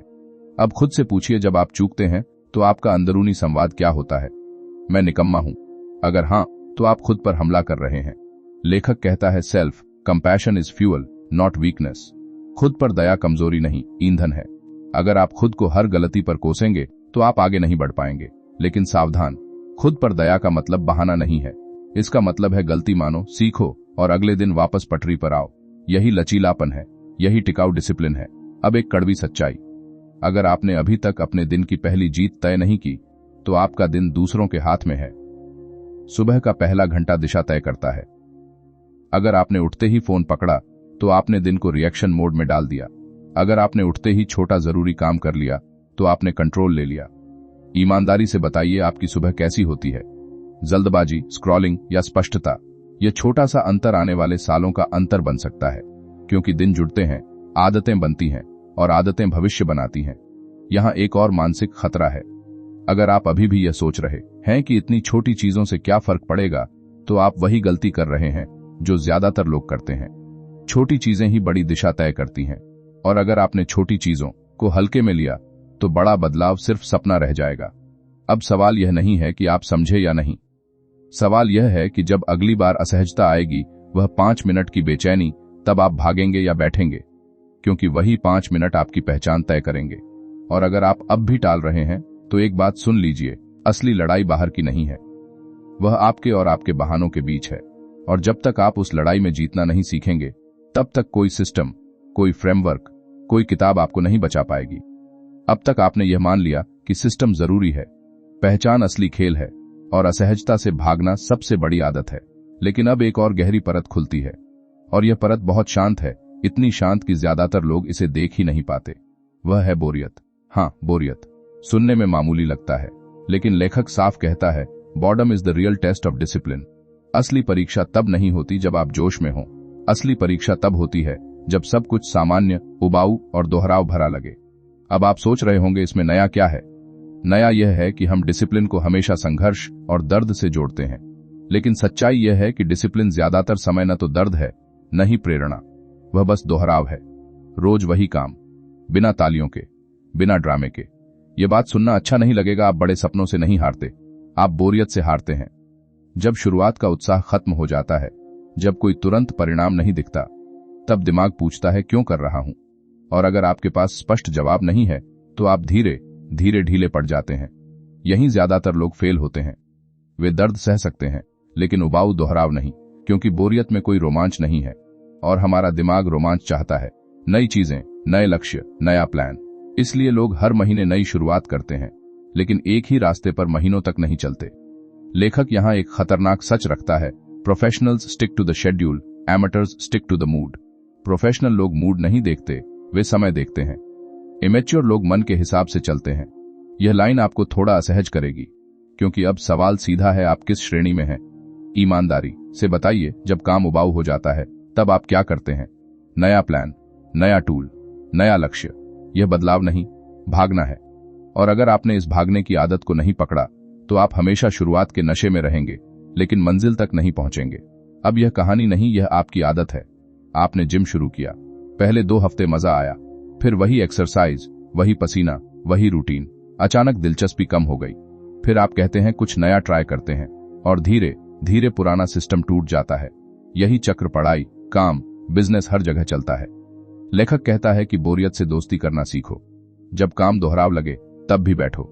अब खुद से पूछिए, जब आप चूकते हैं तो आपका अंदरूनी संवाद क्या होता है? मैं निकम्मा हूं? अगर हां, तो आप खुद पर हमला कर रहे हैं। लेखक कहता है, self compassion is fuel not weakness. खुद पर दया कमजोरी नहीं, ईंधन है। अगर आप खुद को हर गलती पर कोसेंगे तो आप आगे नहीं बढ़ पाएंगे। लेकिन सावधान, खुद पर दया का मतलब बहाना नहीं है। इसका मतलब है गलती मानो, सीखो और अगले दिन वापस पटरी पर आओ। यही लचीलापन है, यही टिकाऊ डिसिप्लिन है। अब एक कड़वी सच्चाई, अगर आपने अभी तक अपने दिन की पहली जीत तय नहीं की तो आपका दिन दूसरों के हाथ में है। सुबह का पहला घंटा दिशा तय करता है। अगर आपने उठते ही फोन पकड़ा तो आपने दिन को रिएक्शन मोड में डाल दिया। अगर आपने उठते ही छोटा जरूरी काम कर लिया तो आपने कंट्रोल ले लिया। ईमानदारी से बताइए, आपकी सुबह कैसी होती है? जल्दबाजी, स्क्रॉलिंग या स्पष्टता? यह छोटा सा अंतर आने वाले सालों का अंतर बन सकता है, क्योंकि दिन जुड़ते हैं, आदतें बनती हैं और आदतें भविष्य बनाती हैं। यहां एक और मानसिक खतरा है। अगर आप अभी भी यह सोच रहे हैं कि इतनी छोटी चीजों से क्या फर्क पड़ेगा, तो आप वही गलती कर रहे हैं जो ज्यादातर लोग करते हैं। छोटी चीजें ही बड़ी दिशा तय करती हैं, और अगर आपने छोटी चीजों को हल्के में लिया तो बड़ा बदलाव सिर्फ सपना रह जाएगा। अब सवाल यह नहीं है कि आप समझे या नहीं, सवाल यह है कि जब अगली बार असहजता आएगी, वह 5 मिनट की बेचैनी, तब आप भागेंगे या बैठेंगे? क्योंकि वही 5 मिनट आपकी पहचान तय करेंगे। और अगर आप अब भी टाल रहे हैं तो एक बात सुन लीजिए, असली लड़ाई बाहर की नहीं है, वह आपके और आपके बहानों के बीच है। और जब तक आप उस लड़ाई में जीतना नहीं सीखेंगे, तब तक कोई सिस्टम, कोई फ्रेमवर्क, कोई किताब आपको नहीं बचा पाएगी। अब तक आपने यह मान लिया कि सिस्टम जरूरी है, पहचान असली खेल है और असहजता से भागना सबसे बड़ी आदत है। लेकिन अब एक और गहरी परत खुलती है, और यह परत बहुत शांत है, इतनी शांत कि ज्यादातर लोग इसे देख ही नहीं पाते। वह है बोरियत। हाँ, बोरियत सुनने में मामूली लगता है, लेकिन लेखक साफ कहता है, boredom is the real test of discipline. असली परीक्षा तब नहीं होती जब आप जोश में हो, असली परीक्षा तब होती है जब सब कुछ सामान्य, उबाऊ और दोहराव भरा लगे। अब आप सोच रहे होंगे, इसमें नया क्या है? नया यह है कि हम डिसिप्लिन को हमेशा संघर्ष और दर्द से जोड़ते हैं, लेकिन सच्चाई यह है कि डिसिप्लिन ज्यादातर समय न तो दर्द है, न ही प्रेरणा, वह बस दोहराव है। रोज वही काम, बिना तालियों के, बिना ड्रामे के। यह बात सुनना अच्छा नहीं लगेगा, आप बड़े सपनों से नहीं हारते, आप बोरियत से हारते हैं। जब शुरुआत का उत्साह खत्म हो जाता है, जब कोई तुरंत परिणाम नहीं दिखता, तब दिमाग पूछता है क्यों कर रहा हूं। और अगर आपके पास स्पष्ट जवाब नहीं है तो आप धीरे धीरे ढीले पड़ जाते हैं। यहीं ज्यादातर लोग फेल होते हैं। वे दर्द सह सकते हैं, लेकिन उबाऊ दोहराव नहीं, क्योंकि बोरियत में कोई रोमांच नहीं है, और हमारा दिमाग रोमांच चाहता है, नई चीजें, नए लक्ष्य, नया प्लान। इसलिए लोग हर महीने नई शुरुआत करते हैं, लेकिन एक ही रास्ते पर महीनों तक नहीं चलते। लेखक यहां एक खतरनाक सच रखता है, professionals stick to the schedule, amateurs stick to the mood. Professional लोग मूड नहीं देखते, वे समय देखते हैं। इमेच्योर लोग मन के हिसाब से चलते हैं। यह लाइन आपको थोड़ा असहज करेगी, क्योंकि अब सवाल सीधा है, आप किस श्रेणी में हैं? ईमानदारी से बताइए, जब काम उबाऊ हो जाता है तब आप क्या करते हैं? नया प्लान, नया टूल, नया लक्ष्य। यह बदलाव नहीं, भागना है। और अगर आपने इस भागने की आदत को नहीं पकड़ा तो आप हमेशा शुरुआत के नशे में रहेंगे, लेकिन मंजिल तक नहीं पहुंचेंगे। अब यह कहानी नहीं, यह आपकी आदत है। आपने जिम शुरू किया, पहले 2 हफ्ते मजा आया, फिर वही एक्सरसाइज, वही पसीना, वही रूटीन। अचानक दिलचस्पी कम हो गई। फिर आप कहते हैं कुछ नया ट्राई करते हैं, और धीरे धीरे पुराना सिस्टम टूट जाता है। यही चक्र पढ़ाई, काम, बिजनेस, हर जगह चलता है। लेखक कहता है कि बोरियत से दोस्ती करना सीखो। जब काम दोहराव लगे तब भी बैठो,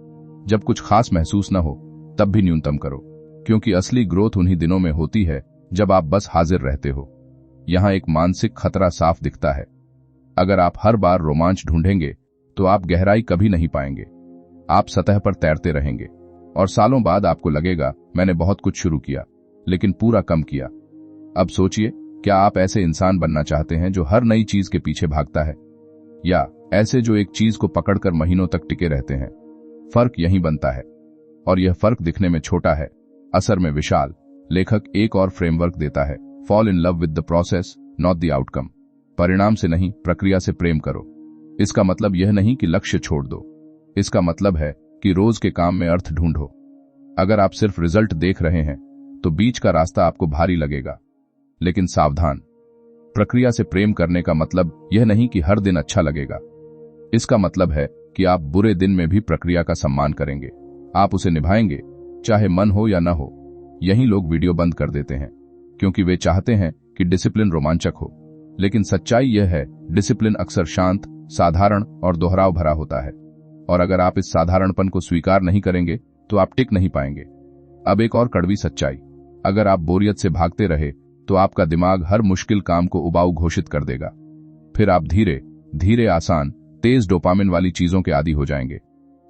जब कुछ खास महसूस न हो तब भी न्यूनतम करो, क्योंकि असली ग्रोथ उन्हीं दिनों में होती है जब आप बस हाजिर रहते हो। यहां एक मानसिक खतरा साफ दिखता है। अगर आप हर बार रोमांच ढूंढेंगे तो आप गहराई कभी नहीं पाएंगे। आप सतह पर तैरते रहेंगे, और सालों बाद आपको लगेगा, मैंने बहुत कुछ शुरू किया लेकिन पूरा कम किया। अब सोचिए, क्या आप ऐसे इंसान बनना चाहते हैं जो हर नई चीज के पीछे भागता है, या ऐसे जो एक चीज को पकड़कर महीनों तक टिके रहते हैं? फर्क यहीं बनता है, और यह फर्क दिखने में छोटा है, असर में विशाल। लेखक एक और फ्रेमवर्क देता है, fall in love with the process, not the outcome. परिणाम से नहीं, प्रक्रिया से प्रेम करो। इसका मतलब यह नहीं कि लक्ष्य छोड़ दो, इसका मतलब है कि रोज के काम में अर्थ ढूंढो। अगर आप सिर्फ रिजल्ट देख रहे हैं तो बीच का रास्ता आपको भारी लगेगा, लेकिन सावधान, प्रक्रिया से प्रेम करने का मतलब यह नहीं कि हर दिन अच्छा लगेगा। इसका मतलब है कि आप बुरे दिन में भी प्रक्रिया का सम्मान करेंगे, आप उसे निभाएंगे, चाहे मन हो या न हो। यही लोग वीडियो बंद कर देते हैं, क्योंकि वे चाहते हैं कि डिसिप्लिन रोमांचक हो, लेकिन सच्चाई यह है, डिसिप्लिन अक्सर शांत, साधारण और दोहराव भरा होता है। और अगर आप इस साधारणपन को स्वीकार नहीं करेंगे तो आप टिक नहीं पाएंगे। अब एक और कड़वी सच्चाई, अगर आप बोरियत से भागते रहे तो आपका दिमाग हर मुश्किल काम को उबाऊ घोषित कर देगा। फिर आप धीरे धीरे आसान, तेज डोपामिन वाली चीजों के आदी हो जाएंगे।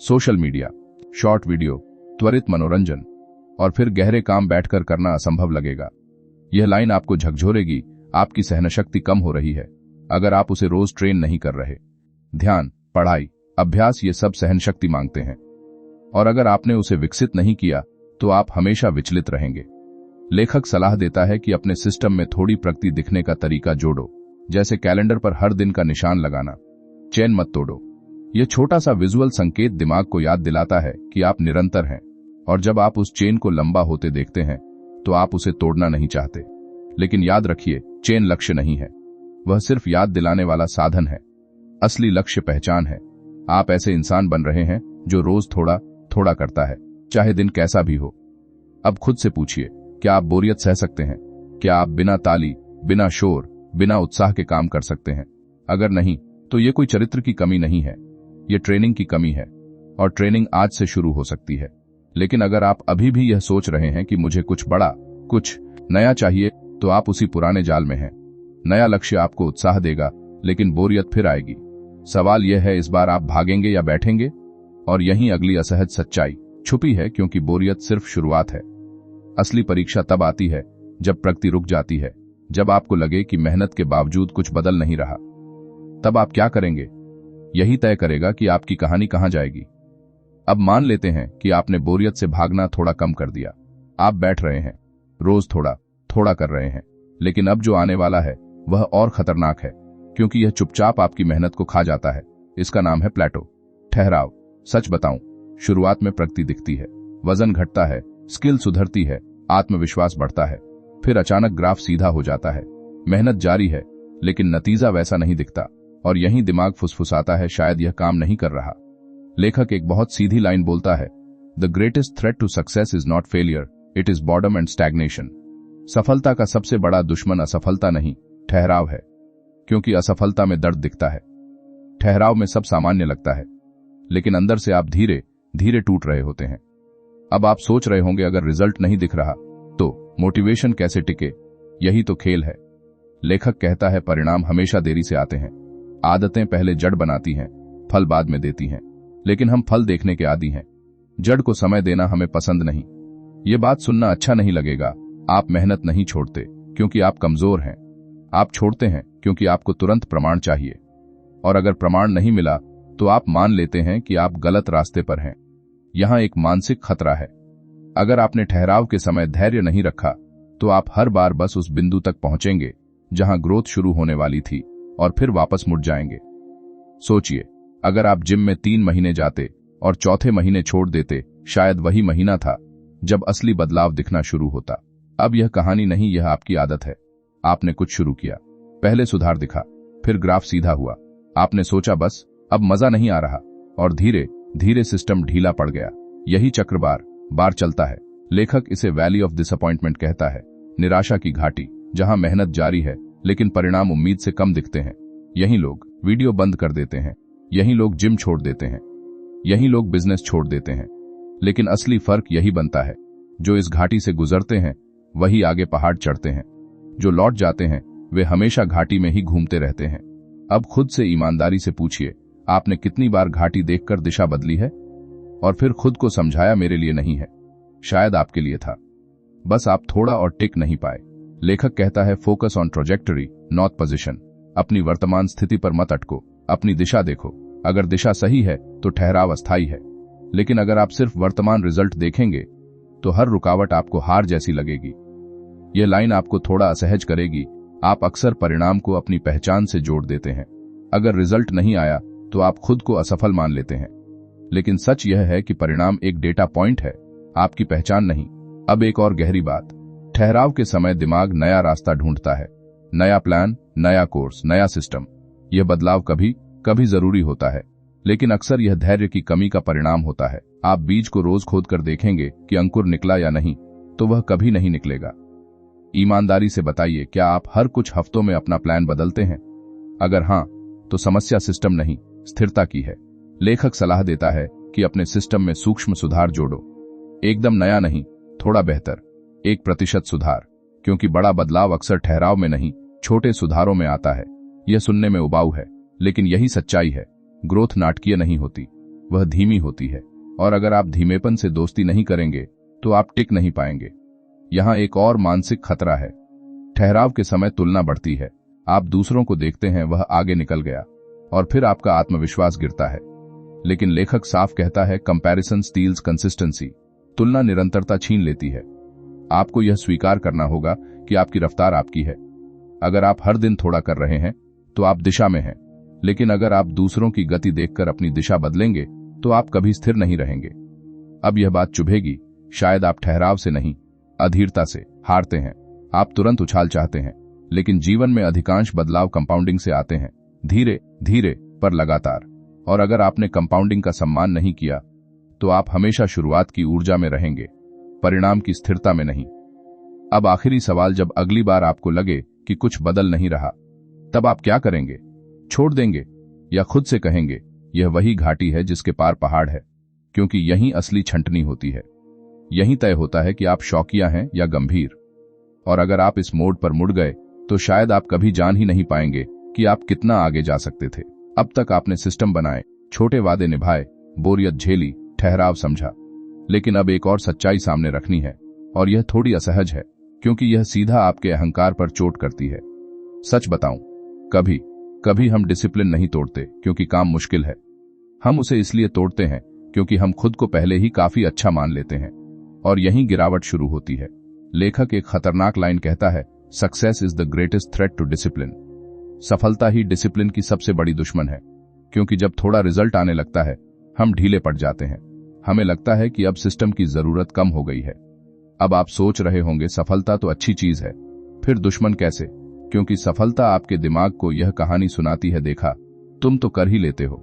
सोशल मीडिया, शॉर्ट वीडियो, त्वरित मनोरंजन, और फिर गहरे काम बैठकर करना असंभव लगेगा। यह लाइन आपको झकझोरेगी, आपकी सहनशक्ति कम हो रही है अगर आप उसे रोज ट्रेन नहीं कर रहे। ध्यान, पढ़ाई, अभ्यास, ये सब सहनशक्ति मांगते हैं, और अगर आपने उसे विकसित नहीं किया तो आप हमेशा विचलित रहेंगे। लेखक सलाह देता है कि अपने सिस्टम में थोड़ी प्रगति दिखने का तरीका जोड़ो, जैसे कैलेंडर पर हर दिन का निशान लगाना। चेन मत तोड़ो। यह छोटा सा विजुअल संकेत दिमाग को याद दिलाता है कि आप निरंतर हैं, और जब आप उस चेन को लंबा होते देखते हैं तो आप उसे तोड़ना नहीं चाहते। लेकिन याद रखिए, चेन लक्ष्य नहीं है, वह सिर्फ याद दिलाने वाला साधन है। असली लक्ष्य पहचान है। आप ऐसे इंसान बन रहे हैं जो रोज थोड़ा थोड़ा करता है, चाहे दिन कैसा भी हो। अब खुद से पूछिए, क्या आप बोरियत सह सकते हैं? क्या आप बिना ताली, बिना शोर, बिना उत्साह के काम कर सकते हैं? अगर नहीं, तो ये कोई चरित्र की कमी नहीं है, ये ट्रेनिंग की कमी है, और ट्रेनिंग आज से शुरू हो सकती है। लेकिन अगर आप अभी भी यह सोच रहे हैं कि मुझे कुछ बड़ा, कुछ नया चाहिए, तो आप उसी पुराने जाल में हैं। नया लक्ष्य आपको उत्साह देगा, लेकिन बोरियत फिर आएगी। सवाल यह है, इस बार आप भागेंगे या बैठेंगे? और यहीं अगली असहज सच्चाई छुपी है, क्योंकि बोरियत सिर्फ शुरुआत है। असली परीक्षा तब आती है जब प्रगति रुक जाती है, जब आपको लगे कि मेहनत के बावजूद कुछ बदल नहीं रहा। तब आप क्या करेंगे? यही तय करेगा कि आपकी कहानी कहां जाएगी। अब मान लेते हैं कि आपने बोरियत से भागना थोड़ा कम कर दिया। आप बैठ रहे हैं, रोज थोड़ा थोड़ा कर रहे हैं, लेकिन अब जो आने वाला है वह और खतरनाक है, क्योंकि यह चुपचाप आपकी मेहनत को खा जाता है। इसका नाम है प्लेटो, ठहराव। सच बताऊं, शुरुआत में प्रगति दिखती है, वजन घटता है, स्किल सुधरती है, आत्मविश्वास बढ़ता है। फिर अचानक ग्राफ सीधा हो जाता है। मेहनत जारी है, लेकिन नतीजा वैसा नहीं दिखता, और यहीं दिमाग फुसफुसाता है, शायद यह काम नहीं कर रहा। लेखक एक बहुत सीधी लाइन बोलता है, the greatest threat to success is not failure, it is boredom and stagnation. सफलता का सबसे बड़ा दुश्मन असफलता नहीं, ठहराव है। क्योंकि असफलता में दर्द दिखता है, ठहराव में सब सामान्य लगता है, लेकिन अंदर से आप धीरे धीरे टूट रहे होते हैं। अब आप सोच रहे होंगे, अगर रिजल्ट नहीं दिख रहा तो मोटिवेशन कैसे टिके? यही तो खेल है। लेखक कहता है, परिणाम हमेशा देरी से आते हैं। आदतें पहले जड़ बनाती हैं, फल बाद में देती हैं, लेकिन हम फल देखने के आदी हैं। जड़ को समय देना हमें पसंद नहीं। ये बात सुनना अच्छा नहीं लगेगा। आप मेहनत नहीं छोड़ते क्योंकि आप कमजोर हैं, आप छोड़ते हैं क्योंकि आपको तुरंत प्रमाण चाहिए। और अगर प्रमाण नहीं मिला तो आप मान लेते हैं कि आप गलत रास्ते पर हैं। यहां एक मानसिक खतरा है। अगर आपने ठहराव के समय धैर्य नहीं रखा तो आप हर बार बस उस बिंदु तक पहुंचेंगे जहां ग्रोथ शुरू होने वाली थी, और फिर वापस मुड़ जाएंगे। सोचिए, अगर आप जिम में 3 महीने जाते और चौथे महीने छोड़ देते, शायद वही महीना था जब असली बदलाव दिखना शुरू होता। अब यह कहानी नहीं, यह आपकी आदत है। आपने कुछ शुरू किया, पहले सुधार दिखा, फिर ग्राफ सीधा हुआ। आपने सोचा बस अब मजा नहीं आ रहा, और धीरे धीरे सिस्टम ढीला पड़ गया। यही चक्र बार बार चलता है। लेखक इसे वैली ऑफ डिसअपॉइंटमेंट कहता है, निराशा की घाटी, जहां मेहनत जारी है लेकिन परिणाम उम्मीद से कम दिखते हैं। यहीं लोग वीडियो बंद कर देते हैं, यहीं लोग जिम छोड़ देते हैं, यहीं लोग बिजनेस छोड़ देते हैं। लेकिन असली फर्क यही बनता है, जो इस घाटी से गुजरते हैं वही आगे पहाड़ चढ़ते हैं। जो लौट जाते हैं वे हमेशा घाटी में ही घूमते रहते हैं। अब खुद से ईमानदारी से पूछिए, आपने कितनी बार घाटी देखकर दिशा बदली है? और फिर खुद को समझाया, मेरे लिए नहीं है, शायद आपके लिए था, बस आप थोड़ा और टिक नहीं पाए। लेखक कहता है, focus on trajectory not position. अपनी वर्तमान स्थिति पर मत अटको, अपनी दिशा देखो। अगर दिशा सही है तो ठहराव अस्थायी है, लेकिन अगर आप सिर्फ वर्तमान रिजल्ट देखेंगे तो हर रुकावट आपको हार जैसी लगेगी। यह लाइन आपको थोड़ा असहज करेगी। आप अक्सर परिणाम को अपनी पहचान से जोड़ देते हैं। अगर रिजल्ट नहीं आया तो आप खुद को असफल मान लेते हैं, लेकिन सच यह है कि परिणाम एक डेटा पॉइंट है, आपकी पहचान नहीं। अब एक और गहरी बात, ठहराव के समय दिमाग नया रास्ता ढूंढता है, नया प्लान, नया कोर्स, नया सिस्टम। यह बदलाव कभी कभी जरूरी होता है, लेकिन अक्सर यह धैर्य की कमी का परिणाम होता है। आप बीज को रोज खोद कर देखेंगे कि अंकुर निकला या नहीं, तो वह कभी नहीं निकलेगा। ईमानदारी से बताइए, क्या आप हर कुछ हफ्तों में अपना प्लान बदलते हैं? अगर हां, तो समस्या सिस्टम नहीं, स्थिरता की है। लेखक सलाह देता है कि अपने सिस्टम में सूक्ष्म सुधार जोड़ो। एकदम नया नहीं, थोड़ा बेहतर, 1% सुधार, क्योंकि बड़ा बदलाव अक्सर ठहराव में नहीं, छोटे सुधारों में आता है। यह सुनने में उबाऊ है, लेकिन यही सच्चाई है। ग्रोथ नाटकीय नहीं होती, वह धीमी होती है, और अगर आप धीमेपन से दोस्ती नहीं करेंगे तो आप टिक नहीं पाएंगे। यहां एक और मानसिक खतरा है। ठहराव के समय तुलना बढ़ती है। आप दूसरों को देखते हैं, वह आगे निकल गया, और फिर आपका आत्मविश्वास गिरता है। लेकिन लेखक साफ कहता है, कंपैरिजन स्टील्स कंसिस्टेंसी। तुलना निरंतरता छीन लेती है। आपको यह स्वीकार करना होगा कि आपकी रफ्तार आपकी है। अगर आप हर दिन थोड़ा कर रहे हैं तो आप दिशा में हैं, लेकिन अगर आप दूसरों की गति देखकर अपनी दिशा बदलेंगे तो आप कभी स्थिर नहीं रहेंगे। अब यह बात चुभेगी, शायद आप ठहराव से नहीं, अधीरता से हारते हैं। आप तुरंत उछाल चाहते हैं, लेकिन जीवन में अधिकांश बदलाव कंपाउंडिंग से आते हैं, धीरे धीरे पर लगातार। और अगर आपने कंपाउंडिंग का सम्मान नहीं किया तो आप हमेशा शुरुआत की ऊर्जा में रहेंगे, परिणाम की स्थिरता में नहीं। अब आखिरी सवाल, जब अगली बार आपको लगे कि कुछ बदल नहीं रहा, तब आप क्या करेंगे? छोड़ देंगे या खुद से कहेंगे, यह वही घाटी है जिसके पार पहाड़ है? क्योंकि यहीं असली छंटनी होती है। यहीं तय होता है कि आप शौकिया हैं या गंभीर। और अगर आप इस मोड़ पर मुड़ गए तो शायद आप कभी जान ही नहीं पाएंगे कि आप कितना आगे जा सकते थे। अब तक आपने सिस्टम बनाए, छोटे वादे निभाए, बोरियत झेली, ठहराव समझा। लेकिन अब एक और सच्चाई सामने रखनी है, और यह थोड़ी असहज है, क्योंकि यह सीधा आपके अहंकार पर चोट करती है। सच बताऊं, कभी कभी हम डिसिप्लिन नहीं तोड़ते क्योंकि काम मुश्किल है। हम उसे इसलिए तोड़ते हैं क्योंकि हम खुद को पहले ही काफी अच्छा मान लेते हैं, और यहीं गिरावट शुरू होती है। लेखक एक खतरनाक लाइन कहता है, success is the greatest threat to discipline. सफलता ही डिसिप्लिन की सबसे बड़ी दुश्मन है, क्योंकि जब थोड़ा रिजल्ट आने लगता है, हम ढीले पड़ जाते हैं। हमें लगता है कि अब सिस्टम की जरूरत कम हो गई है। अब आप सोच रहे होंगे, सफलता तो अच्छी चीज है, फिर दुश्मन कैसे? क्योंकि सफलता आपके दिमाग को यह कहानी सुनाती है, देखा तुम तो कर ही लेते हो,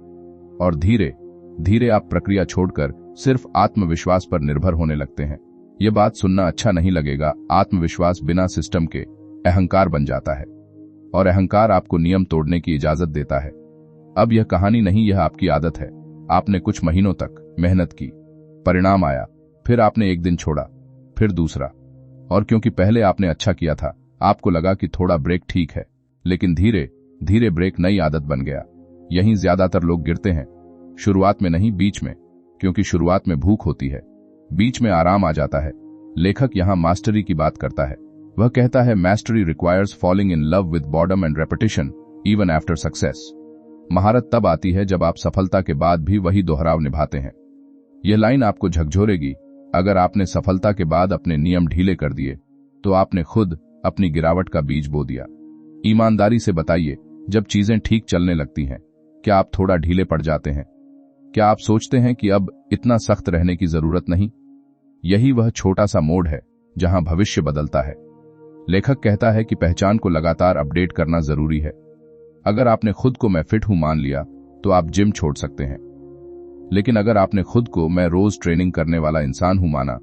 और धीरे धीरे आप प्रक्रिया छोड़कर सिर्फ आत्मविश्वास पर निर्भर होने लगते हैं। यह बात सुनना अच्छा नहीं लगेगा। आत्मविश्वास बिना सिस्टम के अहंकार बन जाता है, और अहंकार आपको नियम तोड़ने की इजाजत देता है। अब यह कहानी नहीं, यह आपकी आदत है। आपने कुछ महीनों तक मेहनत की, परिणाम आया, फिर आपने एक दिन छोड़ा, फिर दूसरा, और क्योंकि पहले आपने अच्छा किया था, आपको लगा कि थोड़ा ब्रेक ठीक है, लेकिन धीरे धीरे ब्रेक नई आदत बन गया। यहीं ज्यादातर लोग गिरते हैं, शुरुआत में नहीं, बीच में, क्योंकि शुरुआत में भूख होती है, बीच में आराम आ जाता है। लेखक यहां मास्टरी की बात करता है। वह कहता है, mastery requires falling in love with boredom and repetition even after success. महारत तब आती है जब आप सफलता के बाद भी वही दोहराव निभाते हैं। यह लाइन आपको झकझोरेगी। अगर आपने सफलता के बाद अपने नियम ढीले कर दिए, तो आपने खुद अपनी गिरावट का बीज बो दिया। ईमानदारी से बताइए, जब चीजें ठीक चलने लगती हैं, क्या आप थोड़ा ढीले पड़ जाते हैं? क्या आप सोचते हैं कि अब इतना सख्त रहने की जरूरत नहीं? यही वह छोटा सा मोड़ है जहां भविष्य बदलता है। लेखक कहता है कि पहचान को लगातार अपडेट करना जरूरी है। अगर आपने खुद को मैं फिट हूं मान लिया, तो आप जिम छोड़ सकते हैं। लेकिन अगर आपने खुद को मैं रोज ट्रेनिंग करने वाला इंसान हूं माना,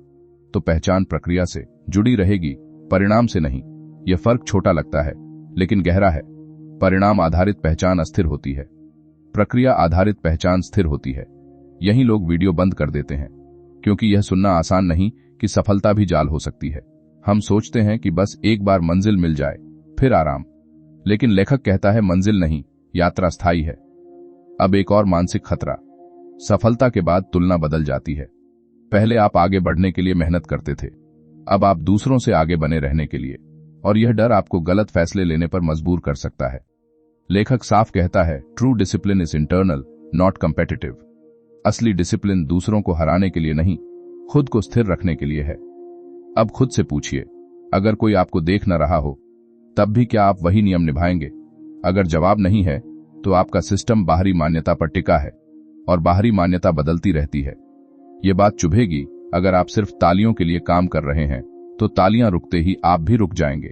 तो पहचान प्रक्रिया से जुड़ी रहेगी, परिणाम से नहीं। यह फर्क छोटा लगता है, लेकिन गहरा है। परिणाम आधारित पहचान अस्थिर होती है, प्रक्रिया आधारित पहचान स्थिर होती है। यही लोग वीडियो बंद कर देते हैं, क्योंकि यह सुनना आसान नहीं कि सफलता भी जाल हो सकती है। हम सोचते हैं कि बस एक बार मंजिल मिल जाए, फिर आराम। लेकिन लेखक कहता है, मंजिल नहीं, यात्रा स्थायी है। अब एक और मानसिक खतरा, सफलता के बाद तुलना बदल जाती है। पहले आप आगे बढ़ने के लिए मेहनत करते थे, अब आप दूसरों से आगे बने रहने के लिए, और यह डर आपको गलत फैसले लेने पर मजबूर कर सकता है। लेखक साफ कहता है, true discipline is internal not competitive. असली डिसिप्लिन दूसरों को हराने के लिए नहीं, खुद को स्थिर रखने के लिए है। अब खुद से पूछिए, अगर कोई आपको देख न रहा हो, तब भी क्या आप वही नियम निभाएंगे? अगर जवाब नहीं है, तो आपका सिस्टम बाहरी मान्यता पर टिका है, और बाहरी मान्यता बदलती रहती है। ये बात चुभेगी। अगर आप सिर्फ तालियों के लिए काम कर रहे हैं, तो तालियां रुकते ही आप भी रुक जाएंगे।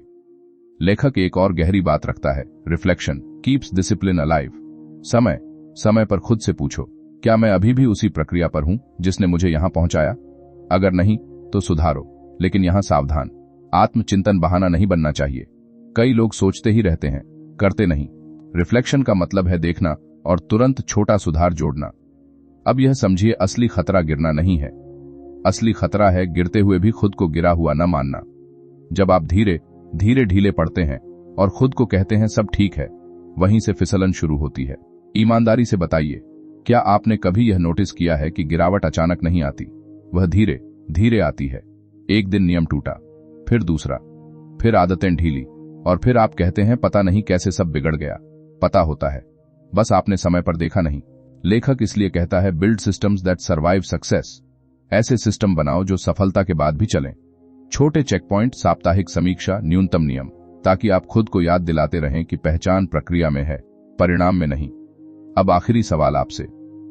लेखक एक और गहरी बात रखता है, रिफ्लेक्शन कीप्स डिसिप्लिन अलाइव। समय समय पर खुद से पूछो, क्या मैं अभी भी उसी प्रक्रिया पर हूं जिसने मुझे यहां पहुंचाया? अगर नहीं, तो सुधारो। लेकिन यहां सावधान, आत्मचिंतन बहाना नहीं बनना चाहिए। कई लोग सोचते ही रहते हैं, करते नहीं। रिफ्लेक्शन का मतलब है देखना और तुरंत छोटा सुधार जोड़ना। अब यह समझिए, असली खतरा गिरना नहीं है, असली खतरा है गिरते हुए भी खुद को गिरा हुआ न मानना। जब आप धीरे धीरे ढीले पड़ते हैं और खुद को कहते हैं सब ठीक है, वहीं से फिसलन शुरू होती है। ईमानदारी से बताइए, क्या आपने कभी यह नोटिस किया है कि गिरावट अचानक नहीं आती, वह धीरे धीरे आती है। एक दिन नियम टूटा, फिर दूसरा, फिर आदतें ढीली, और फिर आप कहते हैं पता नहीं कैसे सब बिगड़ गया। पता होता है, बस आपने समय पर देखा नहीं। लेखक इसलिए कहता है, build systems that survive success. ऐसे सिस्टम बनाओ जो सफलता के बाद भी चलें। छोटे चेक पॉइंट, साप्ताहिक समीक्षा, न्यूनतम नियम, ताकि आप खुद को याद दिलाते रहें कि पहचान प्रक्रिया में है, परिणाम में नहीं। अब आखिरी सवाल आपसे,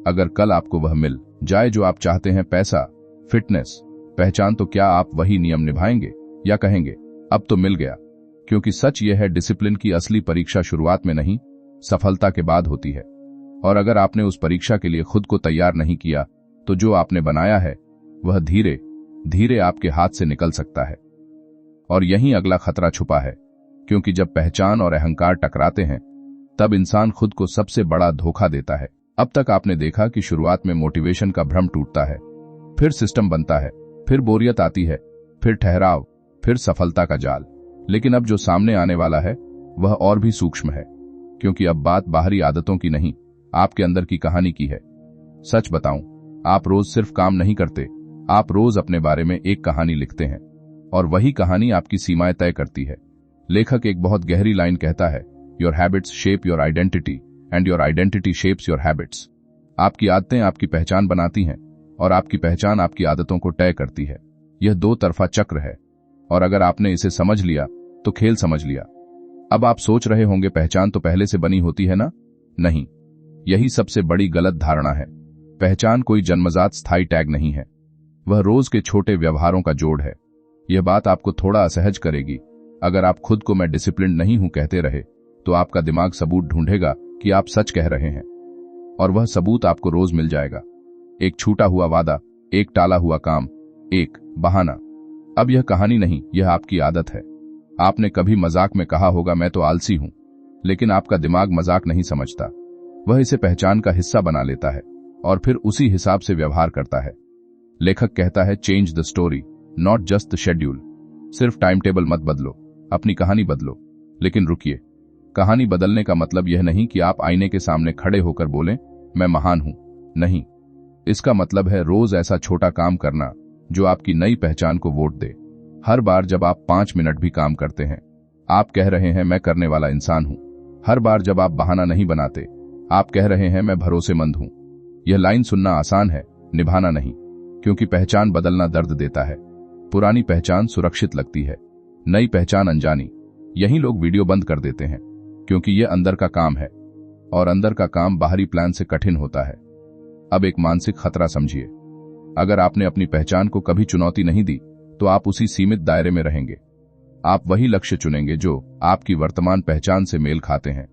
अगर कल आपको वह मिल जाए जो आप चाहते हैं, पैसा, फिटनेस, पहचान, तो क्या आप वही नियम निभाएंगे या कहेंगे अब तो मिल गया? क्योंकि सच यह है, डिसिप्लिन की असली परीक्षा शुरुआत में नहीं, सफलता के बाद होती है। और अगर आपने उस परीक्षा के लिए खुद को तैयार नहीं किया, तो जो आपने बनाया है वह धीरे धीरे आपके हाथ से निकल सकता है। और यहीं अगला खतरा छुपा है, क्योंकि जब पहचान और अहंकार टकराते हैं, तब इंसान खुद को सबसे बड़ा धोखा देता है। अब तक आपने देखा कि शुरुआत में मोटिवेशन का भ्रम टूटता है, फिर सिस्टम बनता है, फिर बोरियत आती है, फिर ठहराव, फिर सफलता का जाल। लेकिन अब जो सामने आने वाला है वह और भी सूक्ष्म है, क्योंकि अब बात बाहरी आदतों की नहीं, आपके अंदर की कहानी की है। सच बताऊं, आप रोज सिर्फ काम नहीं करते, आप रोज अपने बारे में एक कहानी लिखते हैं, और वही कहानी आपकी सीमाएं तय करती है। लेखक एक बहुत गहरी लाइन कहता है, your habits shape your identity and your identity shapes your habits. आपकी आदतें आपकी पहचान बनाती हैं और आपकी पहचान आपकी आदतों को तय करती है। यह दो तरफा चक्र है, और अगर आपने इसे समझ लिया तो खेल समझ लिया। अब आप सोच रहे होंगे, पहचान तो पहले से बनी होती है ना? नहीं, यही सबसे बड़ी गलत धारणा है। पहचान कोई जन्मजात स्थायी टैग नहीं है, वह रोज के छोटे व्यवहारों का जोड़ है। यह बात आपको थोड़ा असहज करेगी। अगर आप खुद को मैं डिसिप्लिन्ड नहीं हूं कहते रहे, तो आपका दिमाग सबूत ढूंढेगा कि आप सच कह रहे हैं, और वह सबूत आपको रोज मिल जाएगा। एक छूटा हुआ वादा, एक टाला हुआ काम, एक बहाना। अब यह कहानी नहीं, यह आपकी आदत है। आपने कभी मजाक में कहा होगा, मैं तो आलसी हूं, लेकिन आपका दिमाग मजाक नहीं समझता। वह इसे पहचान का हिस्सा बना लेता है और फिर उसी हिसाब से व्यवहार करता है। लेखक कहता है, change the story not just the schedule. सिर्फ टाइम टेबल मत बदलो, अपनी कहानी बदलो। लेकिन रुकिए, कहानी बदलने का मतलब यह नहीं कि आप आईने के सामने खड़े होकर बोलें, मैं महान हूं। नहीं, इसका मतलब है रोज ऐसा छोटा काम करना जो आपकी नई पहचान को वोट दे। हर बार जब आप 5 मिनट भी काम करते हैं, आप कह रहे हैं, मैं करने वाला इंसान हूं। हर बार जब आप बहाना नहीं बनाते, आप कह रहे हैं, मैं भरोसेमंद हूं। यह लाइन सुनना आसान है, निभाना नहीं, क्योंकि पहचान बदलना दर्द देता है। पुरानी पहचान सुरक्षित लगती है, नई पहचान अनजानी। यही लोग वीडियो बंद कर देते हैं, क्योंकि यह अंदर का काम है, और अंदर का काम बाहरी प्लान से कठिन होता है। अब एक मानसिक खतरा समझिए। अगर आपने अपनी पहचान को कभी चुनौती नहीं दी, तो आप उसी सीमित दायरे में रहेंगे। आप वही लक्ष्य चुनेंगे जो आपकी वर्तमान पहचान से मेल खाते हैं।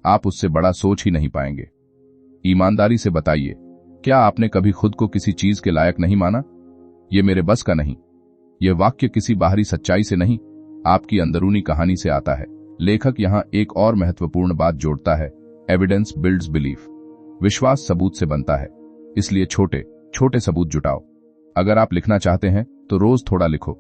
आप उससे बड़ा सोच ही नहीं पाएंगे। ईमानदारी से बताइए, क्या आपने कभी खुद को किसी चीज के लायक नहीं माना? यह मेरे बस का नहीं, यह वाक्य किसी बाहरी सच्चाई से नहीं, आपकी अंदरूनी कहानी से आता है। लेखक यहां एक और महत्वपूर्ण बात जोड़ता है, एविडेंस बिल्ड्स बिलीफ। विश्वास सबूत से बनता है, इसलिए छोटे छोटे सबूत जुटाओ। अगर आप लिखना चाहते हैं तो रोज थोड़ा लिखो।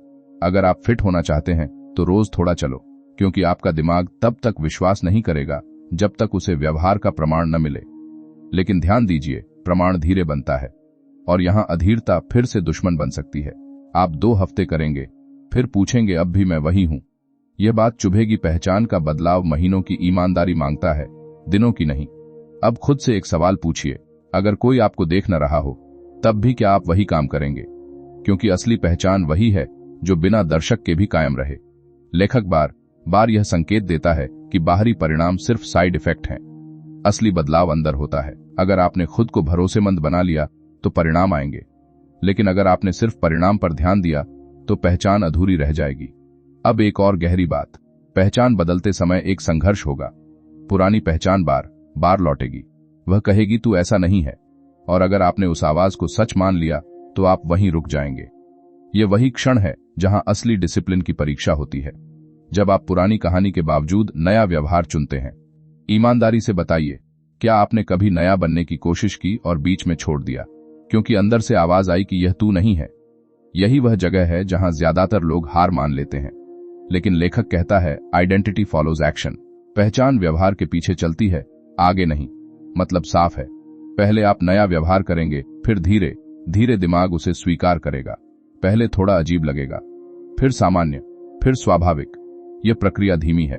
अगर आप फिट होना चाहते हैं तो रोज थोड़ा चलो, क्योंकि आपका दिमाग तब तक विश्वास नहीं करेगा जब तक उसे व्यवहार का प्रमाण न मिले। लेकिन ध्यान दीजिए, प्रमाण धीरे बनता है, और यहां अधीरता फिर से दुश्मन बन सकती है। आप 2 हफ्ते करेंगे, फिर पूछेंगे, अब भी मैं वही हूं। यह बात चुभेगी। पहचान का बदलाव महीनों की ईमानदारी मांगता है, दिनों की नहीं। अब खुद से एक सवाल पूछिए, अगर कोई आपको देख न रहा हो, तब भी क्या आप वही काम करेंगे? क्योंकि असली पहचान वही है जो बिना दर्शक के भी कायम रहे। लेखक बार बार यह संकेत देता है कि बाहरी परिणाम सिर्फ साइड इफेक्ट हैं, असली बदलाव अंदर होता है। अगर आपने खुद को भरोसेमंद बना लिया तो परिणाम आएंगे, लेकिन अगर आपने सिर्फ परिणाम पर ध्यान दिया तो पहचान अधूरी रह जाएगी। अब एक और गहरी बात, पहचान बदलते समय एक संघर्ष होगा। पुरानी पहचान बार बार लौटेगी, वह कहेगी तू ऐसा नहीं है, और अगर आपने उस आवाज को सच मान लिया तो आप वहीं रुक जाएंगे। यह वही क्षण है जहां असली डिसिप्लिन की परीक्षा होती है, जब आप पुरानी कहानी के बावजूद नया व्यवहार चुनते हैं। ईमानदारी से बताइए, क्या आपने कभी नया बनने की कोशिश की और बीच में छोड़ दिया, क्योंकि अंदर से आवाज आई कि यह तू नहीं है? यही वह जगह है जहां ज्यादातर लोग हार मान लेते हैं। लेकिन लेखक कहता है, आइडेंटिटी फॉलोज एक्शन। पहचान व्यवहार के पीछे चलती है, आगे नहीं। मतलब साफ है, पहले आप नया व्यवहार करेंगे, फिर धीरे धीरे दिमाग उसे स्वीकार करेगा। पहले थोड़ा अजीब लगेगा, फिर सामान्य, फिर स्वाभाविक। यह प्रक्रिया धीमी है,